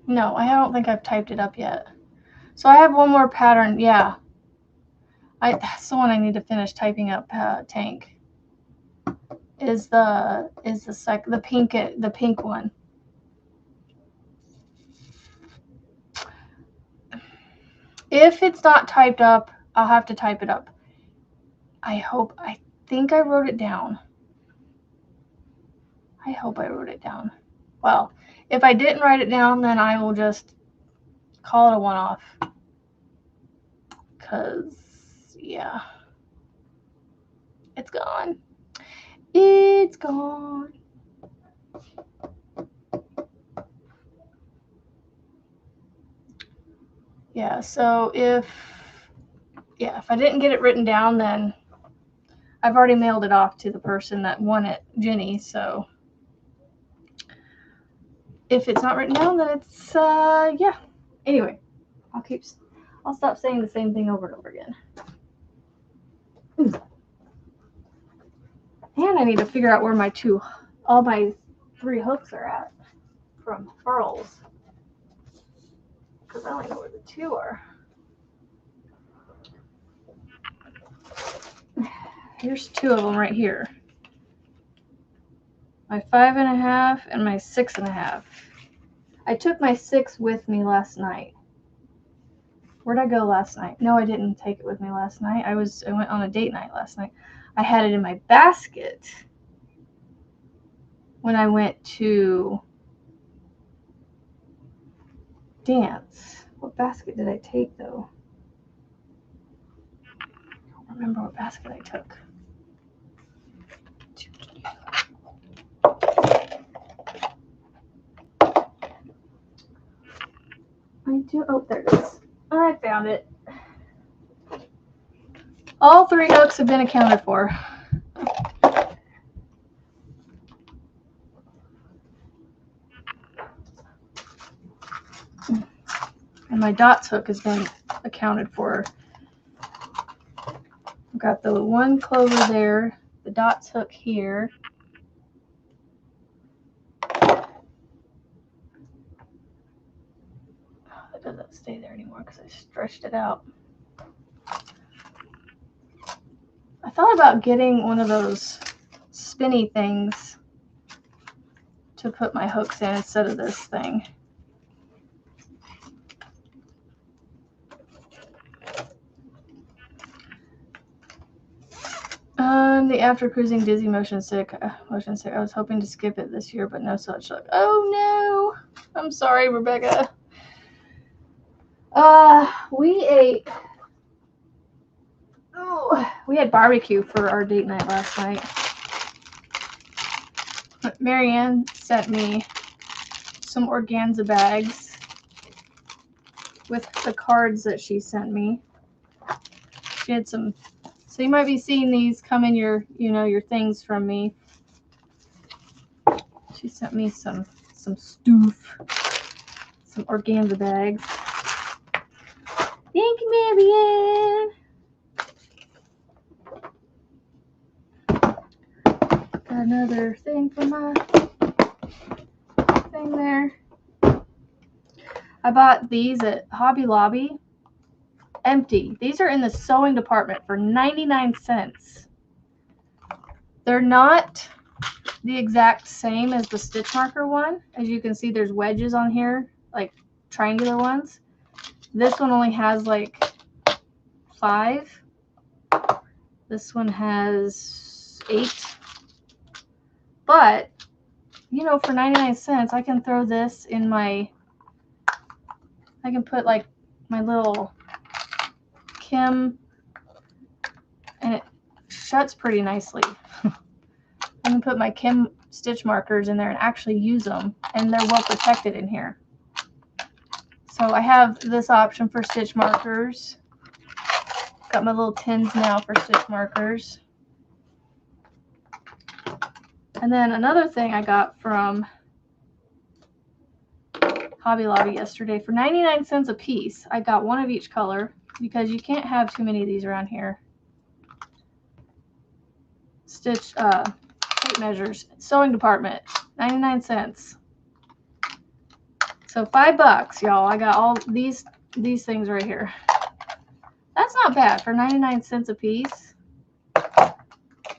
No, I don't think I've typed it up yet. So I have one more pattern. Yeah. That's the one I need to finish typing up. Tank is the pink one. If it's not typed up, I'll have to type it up. I think I wrote it down. I hope I wrote it down. Well, if I didn't write it down, then I will just call it a one-off. Because, yeah. It's gone. It's gone. Yeah, so if I didn't get it written down, then I've already mailed it off to the person that won it, Jenny, so if it's not written down, then it's, yeah. Anyway, I'll stop saying the same thing over and over again. And I need to figure out where all my 3 hooks are at from Pearls. Because I only know where the 2 are. Here's 2 of them right here. My 5.5 and my 6.5. I took my 6 with me last night. Where'd I go last night? No, I didn't take it with me last night. I went on a date night last night. I had it in my basket when I went to dance. What basket did I take though? I don't remember what basket I took. Oh, there it is. I found it. All 3 hooks have been accounted for. And my dots hook has been accounted for. I've got the 1 clover there, the dots hook here. It doesn't stay there anymore because I stretched it out. I thought about getting one of those spinny things to put my hooks in instead of this thing. The after cruising dizzy motion sick. I was hoping to skip it this year, but no such luck. Oh no! I'm sorry, Rebecca. We had barbecue for our date night last night. Marianne sent me some organza bags with the cards that she sent me. She had some, so you might be seeing these come in your things from me. She sent me some stoof. some organza bags. Thank you, Marianne. Got another thing for my thing there. I bought these at Hobby Lobby. Empty. These are in the sewing department for 99 cents. They're not the exact same as the stitch marker one. As you can see, there's wedges on here, like triangular ones. This one only has like 5. This one has 8. But, you know, for 99 cents, I can throw this in my, I can put like my little Kim, and it shuts pretty nicely. I can put my Kim stitch markers in there and actually use them, and they're well protected in here. So I have this option for stitch markers. Got my little tins now for stitch markers. And then another thing I got from Hobby Lobby yesterday for 99 cents a piece. I got one of each color because you can't have too many of these around here. Stitch tape measures, sewing department, 99 cents. So $5, y'all. I got all these things right here. That's not bad for 99 cents a piece at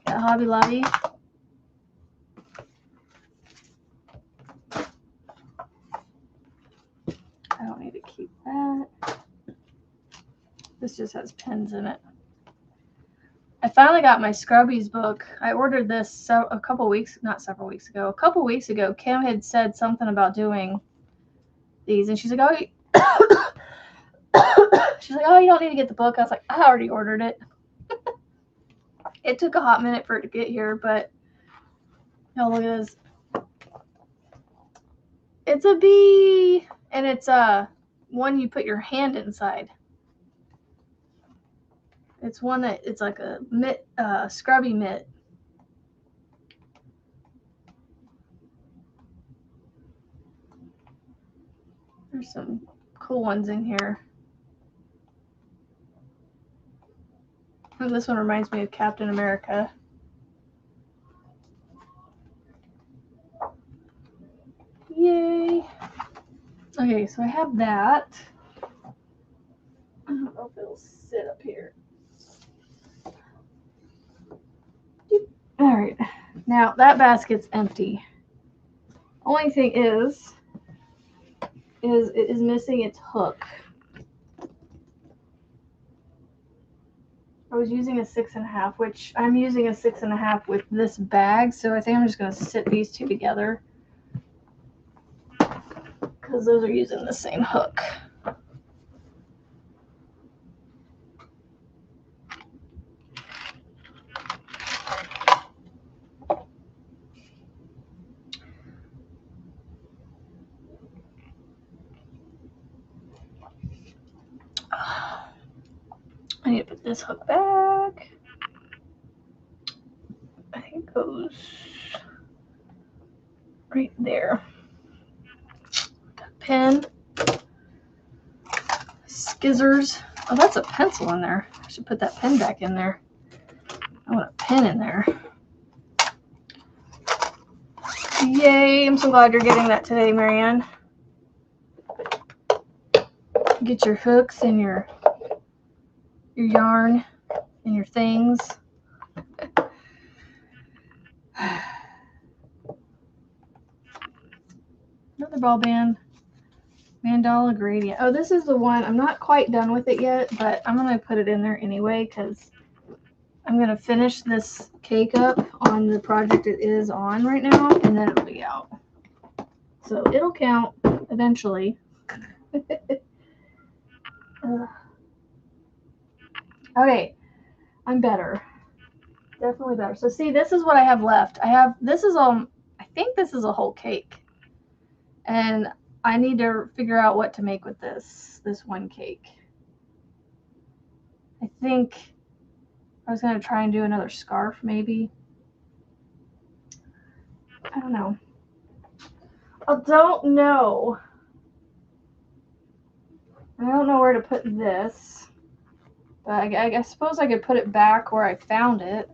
Hobby Lobby. I don't need to keep that. This just has pins in it. I finally got my Scrubbies book. I ordered this a couple weeks, not several weeks ago. A couple weeks ago, Kim had said something about doing these, and she's like, "Oh, she's like, oh, you don't need to get the book." I was like, I already ordered it. It took a hot minute for it to get here, but y'all look at this. It's a bee, and it's one you put your hand inside. It's one that it's like a mitt, scrubby mitt. There's some cool ones in here. And this one reminds me of Captain America. Yay! Okay, so I have that. I don't know if it'll sit up here. All right, now that basket's empty. Only thing is it is missing its hook. I was using a 6.5, which I'm using a 6.5 with this bag, so I think I'm just going to sit these two together because those are using the same hook. I need to put this hook back. I think it goes right there. Pen. Skizzers. Oh, that's a pencil in there. I should put that pen back in there. I want a pen in there. Yay, I'm so glad you're getting that today, Marianne. Get your hooks and your yarn and your things. Another ball band. Mandala gradient. Oh, this is the one. I'm not quite done with it yet, but I'm going to put it in there anyway because I'm going to finish this cake up on the project it is on right now, and then it'll be out. So it'll count eventually. Okay, I'm better. Definitely better. So see, this is what I have left. This is I think this is a whole cake. And I need to figure out what to make with this one cake. I think I was going to try and do another scarf maybe. I don't know. I don't know. I don't know where to put this, but I suppose I could put it back where I found it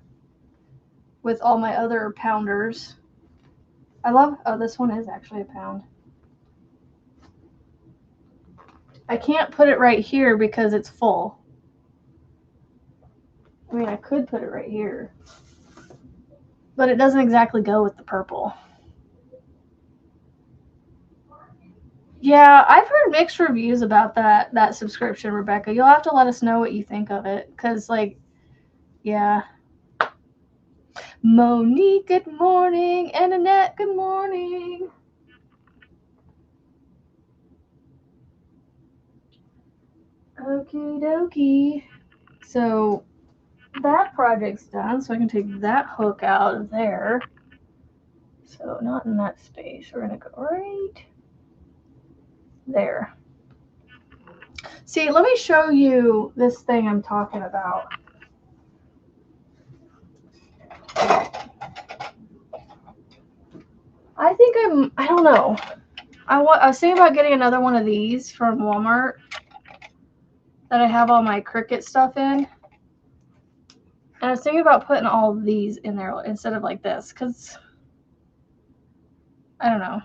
with all my other pounders. I love, oh, this one is actually a pound. I can't put it right here because it's full. I mean, I could put it right here, but it doesn't exactly go with the purple. Yeah, I've heard mixed reviews about that subscription, Rebecca. You'll have to let us know what you think of it, because, like, yeah. Monique, good morning, and Annette, good morning. Okie dokie. So that project's done, so I can take that hook out of there. So not in that space. We're gonna go right there. See, let me show you this thing I'm talking about. I think I don't know. I was thinking about getting another one of these from Walmart that I have all my Cricut stuff in. And I was thinking about putting all of these in there instead of like this, because I don't know.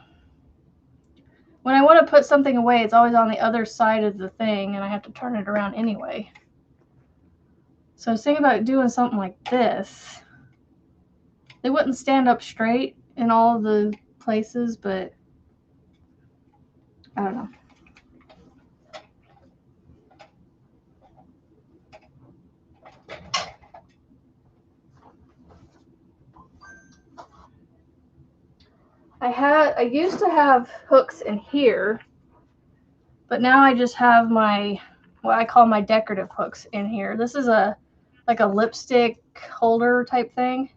When I want to put something away, it's always on the other side of the thing, and I have to turn it around anyway. So I was thinking about doing something like this. They wouldn't stand up straight in all of the places, but I don't know. I used to have hooks in here, but now I just have my, what I call my decorative hooks in here. This is like a lipstick holder type thing.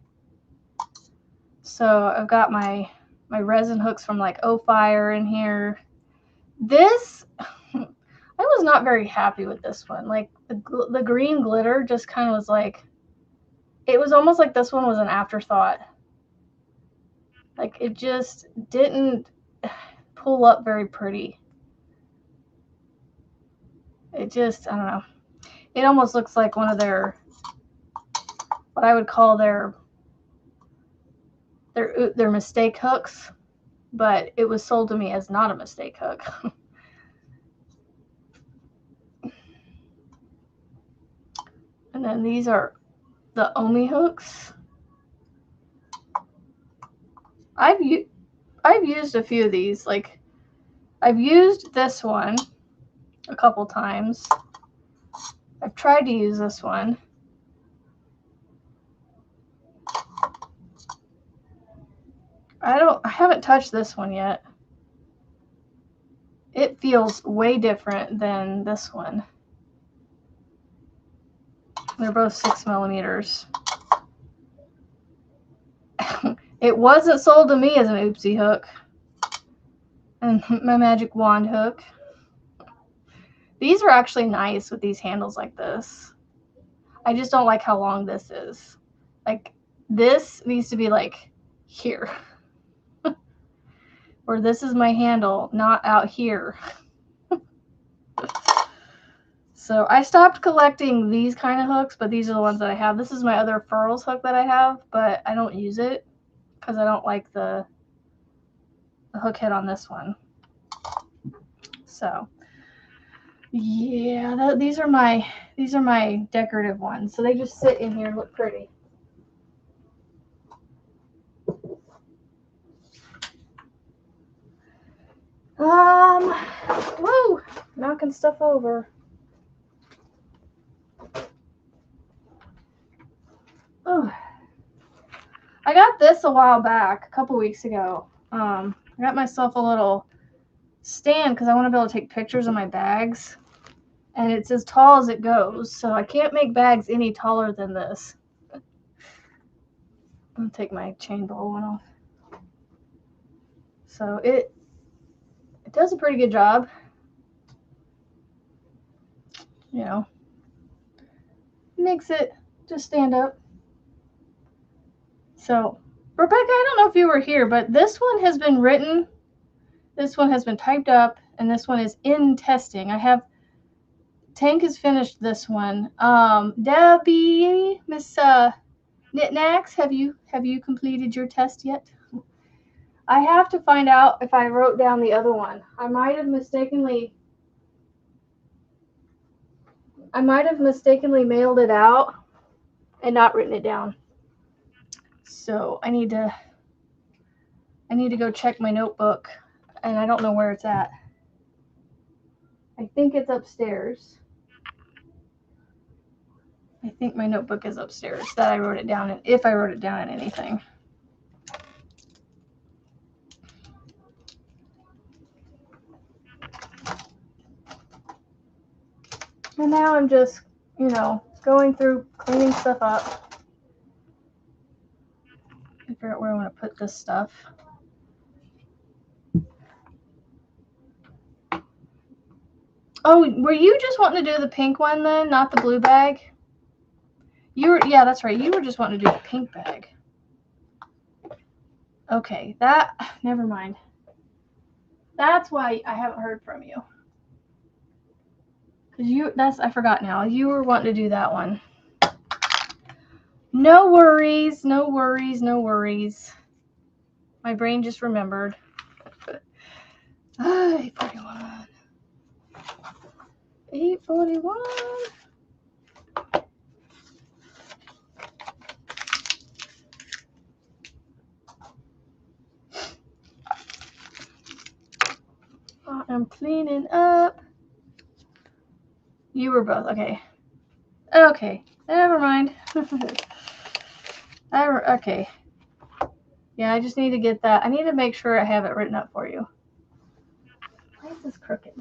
So I've got my resin hooks from like Fire in here. This, I was not very happy with this one. Like the green glitter just kind of was like, it was almost like this one was an afterthought. Like it just didn't pull up very pretty. It just, I don't know. It almost looks like one of their, what I would call their mistake hooks, but it was sold to me as not a mistake hook. And then these are the Omi hooks. I've used a few of these. Like I've used this one a couple times. I've tried to use this one. I haven't touched this one yet. It feels way different than this one. They're both 6 millimeters. It wasn't sold to me as an oopsie hook. And my magic wand hook. These are actually nice with these handles like this. I just don't like how long this is. Like this needs to be like here. Or this is my handle, not out here. So I stopped collecting these kind of hooks, but these are the ones that I have. This is my other furls hook that I have, but I don't use it because I don't like the hook head on this one. So yeah, these are my decorative ones. So they just sit in here and look pretty. Whoa, knocking stuff over. Oh, I got this a while back, a couple weeks ago. I got myself a little stand because I want to be able to take pictures of my bags, and it's as tall as it goes, so I can't make bags any taller than this. I'm gonna take my chain ball one off. So it does a pretty good job, you know, makes it just stand up. So Rebecca, I don't know if you were here, but this one has been written, this one has been typed up, and this one is in testing. I have Tank has finished this one. Debbie, Miss Knitnax, have you completed your test yet? I have to find out if I wrote down the other one. I might have mistakenly mailed it out and not written it down. So I need to go check my notebook, and I don't know where it's at. I think it's upstairs. I think my notebook is upstairs, that I wrote it down, and if I wrote it down in anything. And now I'm just, going through, cleaning stuff up. Figure out where I want to put this stuff. Oh, were you just wanting to do the pink one then, not the blue bag? Yeah, that's right. You were just wanting to do the pink bag. Okay, never mind. That's why I haven't heard from you. Because I forgot now. You were wanting to do that one. No worries, no worries, no worries. My brain just remembered. 8:41. 8:41. I'm cleaning up. You were both okay. Okay, never mind. Okay. Yeah, I just need to get that. I need to make sure I have it written up for you. Why is this crooked?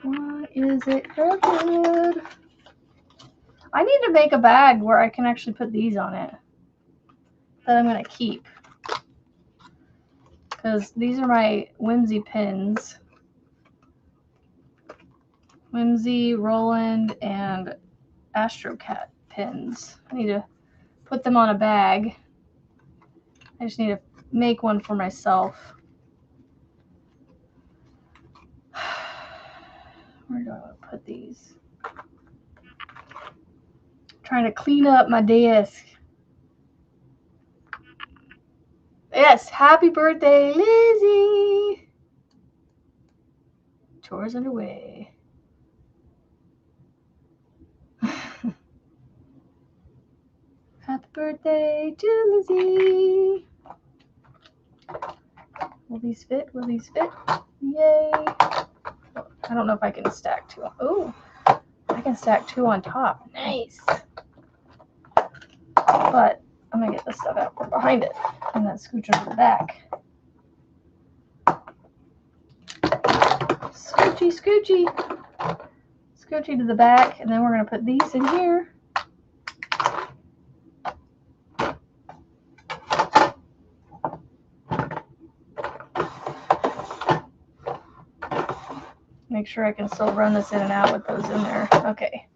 Why is it crooked? I need to make a bag where I can actually put these on it that I'm going to keep. Because these are my Whimsy pins. Whimsy, Roland, and Astrocat pins. I need to put them on a bag. I just need to make one for myself. Where do I want to put these? I'm trying to clean up my desk. Yes, happy birthday, Lizzie! Chores underway. Happy birthday to Lizzie! Will these fit? Will these fit? Yay! I don't know if I can stack two. Oh, I can stack two on top. Nice! But I'm gonna get this stuff out from behind it and then scooch over the back. Scoochy, scoochy. Scoochy to the back, and then we're gonna put these in here. Make sure I can still run this in and out with those in there. Okay.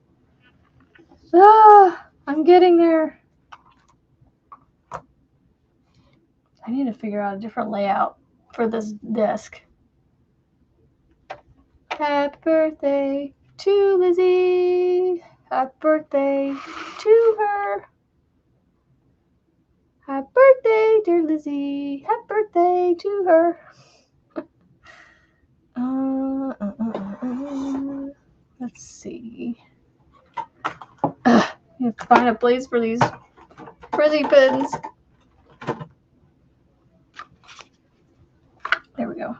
I'm getting there. I need to figure out a different layout for this desk. Happy birthday to Lizzie. Happy birthday to her. Happy birthday, dear Lizzie. Happy birthday to her. Let's see. I have to find a place for these frizzy pins. There we go.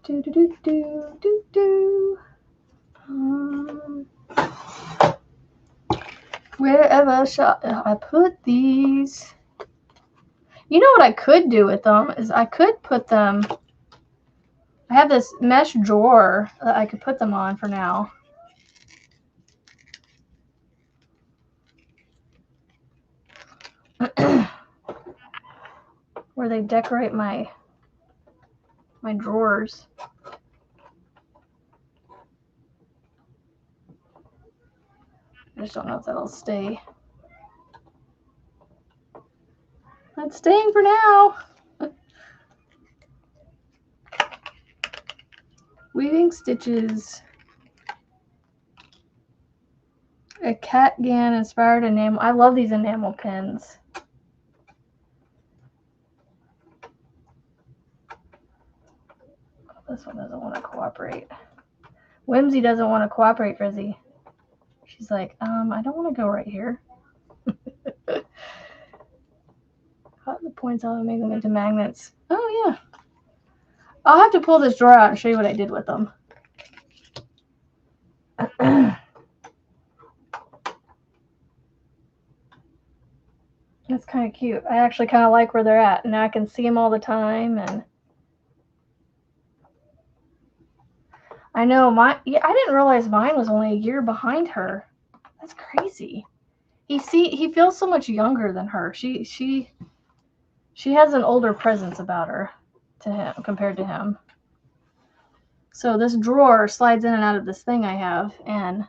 Do do do do do do. Wherever shall I put these? You know what I could do with them is I could put them. I have this mesh drawer that I could put them on for now. Where they decorate my drawers. I just don't know if that'll stay. It's staying for now. Weaving stitches. A Catgan inspired enamel. I love these enamel pins. This one doesn't want to cooperate. Whimsy doesn't want to cooperate, Frizzy. She's like, I don't want to go right here. Cut the points out and make them into magnets. Oh, yeah. I'll have to pull this drawer out and show you what I did with them. That's kind of cute. I actually kind of like where they're at. Now I can see them all the time. And I know I didn't realize mine was only a year behind her. That's crazy. He feels so much younger than her. She has an older presence about her to him compared to him. So this drawer slides in and out of this thing I have, and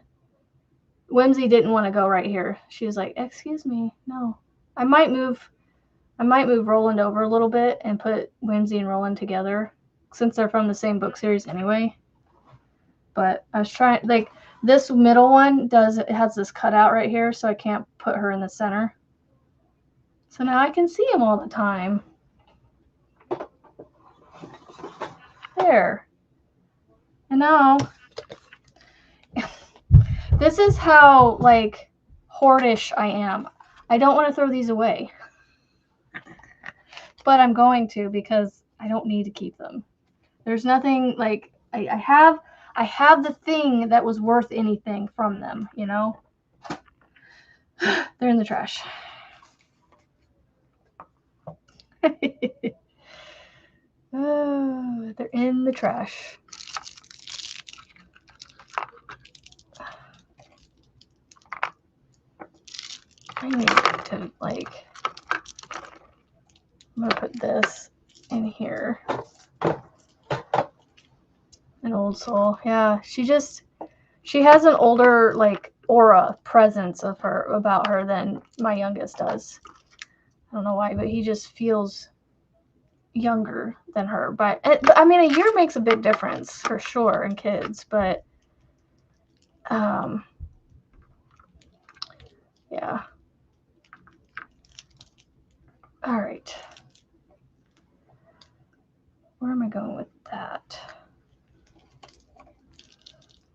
Whimsy didn't want to go right here. She was like, "Excuse me, no." I might move Roland over a little bit and put Whimsy and Roland together, since they're from the same book series anyway. But I was trying, like, this middle one it has this cutout right here, so I can't put her in the center. So now I can see him all the time. There. And now, this is how, like, hoardish I am. I don't want to throw these away. But I'm going to, because I don't need to keep them. There's nothing, like, I have the thing that was worth anything from them, you know? They're in the trash. Oh, they're in the trash. I need to, like, I'm going to put this in here. An old soul. Yeah, she has an older, like, aura presence about her than my youngest does. I don't know why, but he just feels younger than her. But I mean, a year makes a big difference for sure in kids, but yeah. All right. Where am I going with that?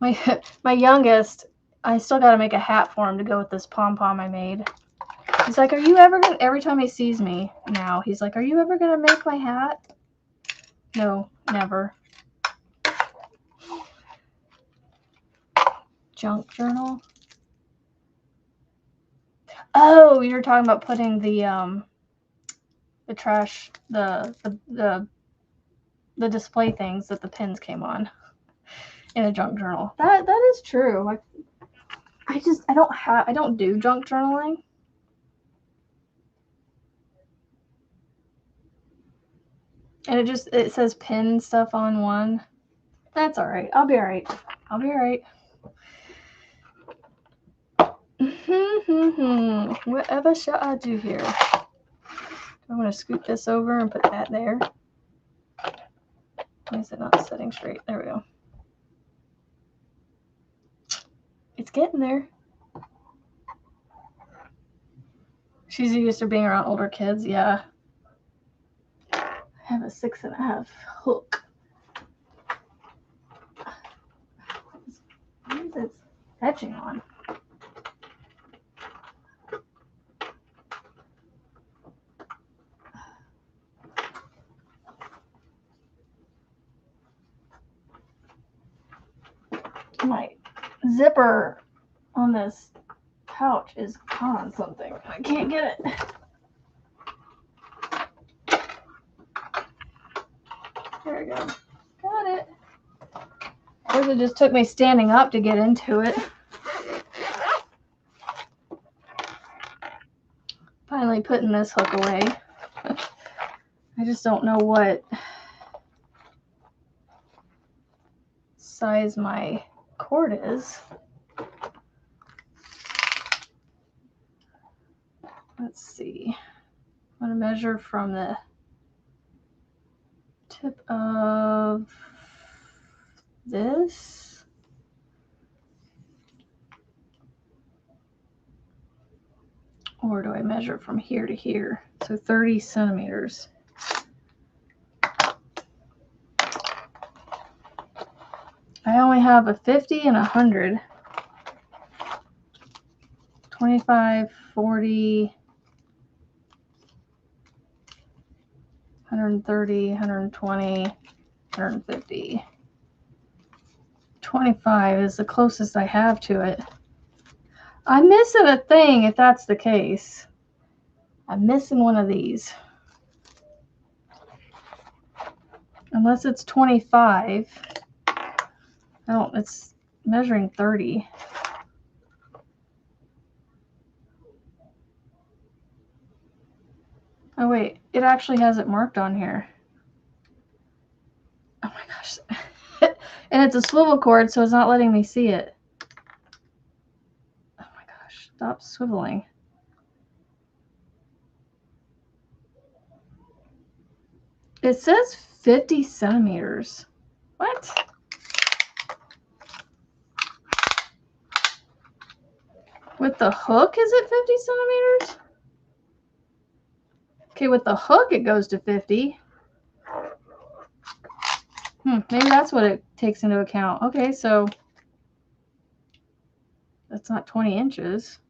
My youngest, I still got to make a hat for him to go with this pom-pom I made. He's like, "Are you ever gonna," every time he sees me now, he's like, "Are you ever gonna make my hat?" No, never. Junk journal. Oh, you're talking about putting the trash, the display things that the pins came on in a junk journal. That is true. Like, I don't do junk journaling. And it says pin stuff on one. That's all right. I'll be all right. I'll be all right. Whatever shall I do here? I'm going to scoop this over and put that there. Why is it not sitting straight? There we go. It's getting there. She's used to being around older kids. Yeah. I have a 6.5 hook. What is it etching on? My zipper on this pouch is on something. I can't get it. There we go. Got it. Of course, it just took me standing up to get into it. Finally putting this hook away. I just don't know what size my cord is. Let's see. I'm going to measure from the tip of this. Or do I measure from here to here? So 30 centimeters. I only have a 50 and a 100. 25, 40, 130, 120, 150. 25 is the closest I have to it. I'm missing a thing if that's the case. I'm missing one of these. Unless it's 25. No, it's measuring 30. Oh wait, it actually has it marked on here. Oh my gosh. And it's a swivel cord, so it's not letting me see it. Oh my gosh, stop swiveling. It says 50 centimeters. What? With the hook, is it 50 centimeters? Okay, with the hook, it goes to 50. Maybe that's what it takes into account. Okay, so that's not 20 inches.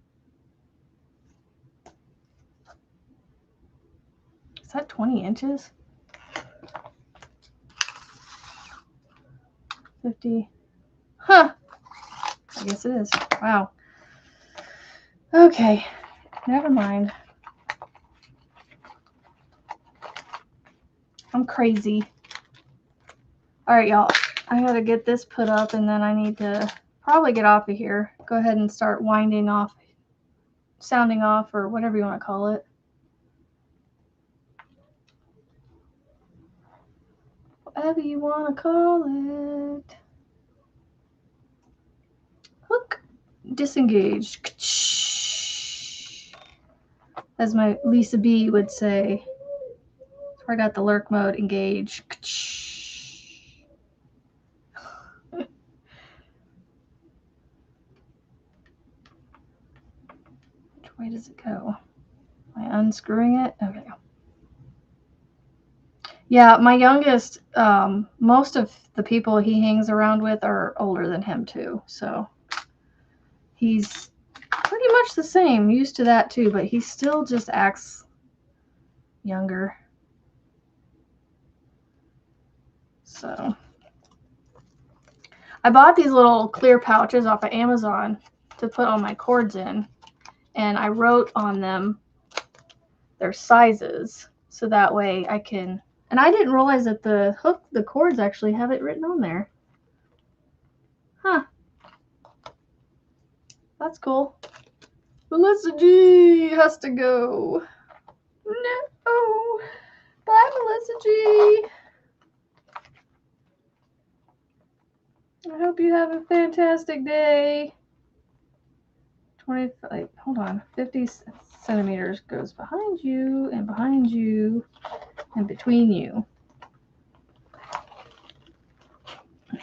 Is that 20 inches? 50. Huh. I guess it is. Wow. Okay. Never mind. I'm crazy. All right, y'all. I got to get this put up, and then I need to probably get off of here. Go ahead and start winding off, sounding off, or whatever you want to call it. Whatever you want to call it. Hook. Disengage. As my Lisa B would say. So I got the lurk mode. Engage. Which way does it go? Am I unscrewing it? Okay. Yeah, my youngest, most of the people he hangs around with are older than him too. So he's pretty much the same, used to that too, but he still just acts younger. So I bought these little clear pouches off of Amazon to put all my cords in, and I wrote on them their sizes so that way I can, and I didn't realize that the cords actually have it written on there. Huh. That's cool. Melissa G has to go. No. Bye, Melissa G. I hope you have a fantastic day. 25, hold on, 50 centimeters goes behind you and between you.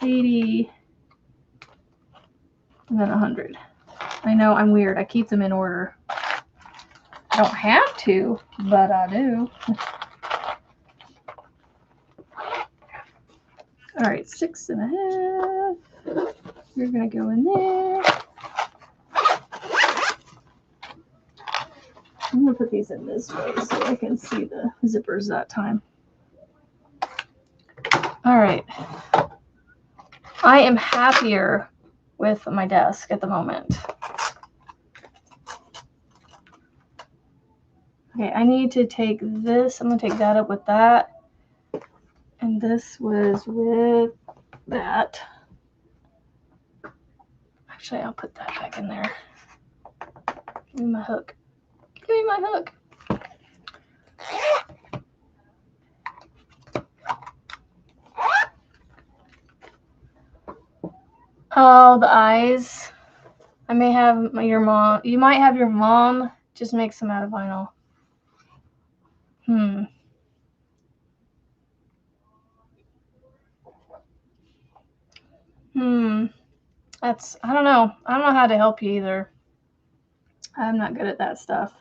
80 and then 100. I know I'm weird. I keep them in order. I don't have to, but I do. All right, 6.5. You're gonna go in there. I'm gonna put these in this way so I can see the zippers that time. All right. I am happier with my desk at the moment. Okay, I need to take this. I'm gonna take that up with that. And this was with that. Actually, I'll put that back in there. Give me my hook. Give me my hook. Oh, the eyes. I may have your mom. You might have your mom just make some out of vinyl. That's, I don't know. I don't know how to help you either. I'm not good at that stuff.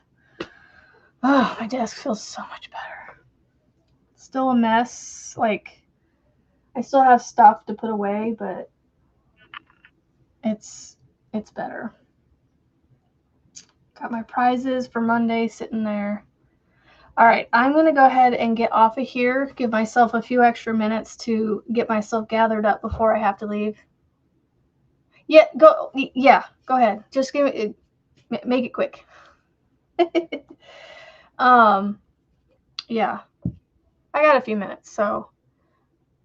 Oh, my desk feels so much better. Still a mess. Like, I still have stuff to put away, but it's better. Got my prizes for Monday sitting there. All right, I'm going to go ahead and get off of here, give myself a few extra minutes to get myself gathered up before I have to leave. Yeah, go ahead. Just give it, make it quick. Yeah, I got a few minutes, so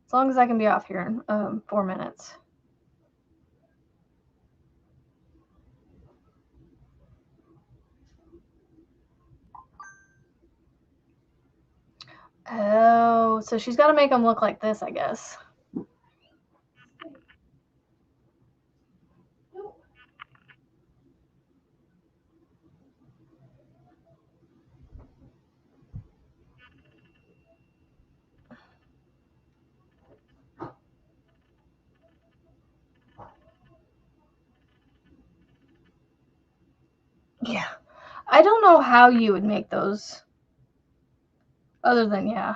as long as I can be off here in 4 minutes. Oh, so she's got to make them look like this, I guess. Yeah. I don't know how you would make those other than, yeah.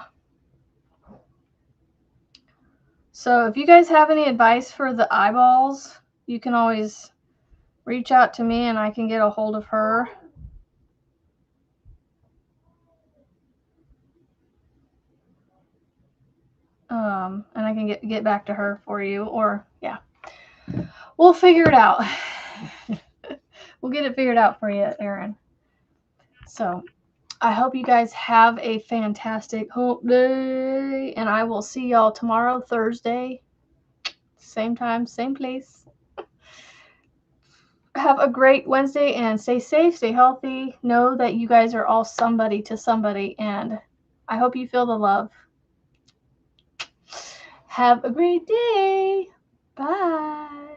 So if you guys have any advice for the eyeballs, you can always reach out to me and I can get a hold of her. And I can get back to her for you, or yeah, we'll figure it out. We'll get it figured out for you, Erin. So I hope you guys have a fantastic hump day, and I will see y'all tomorrow, Thursday, same time, same place. Have a great Wednesday and stay safe, stay healthy. Know that you guys are all somebody to somebody, and I hope you feel the love. Have a great day. Bye.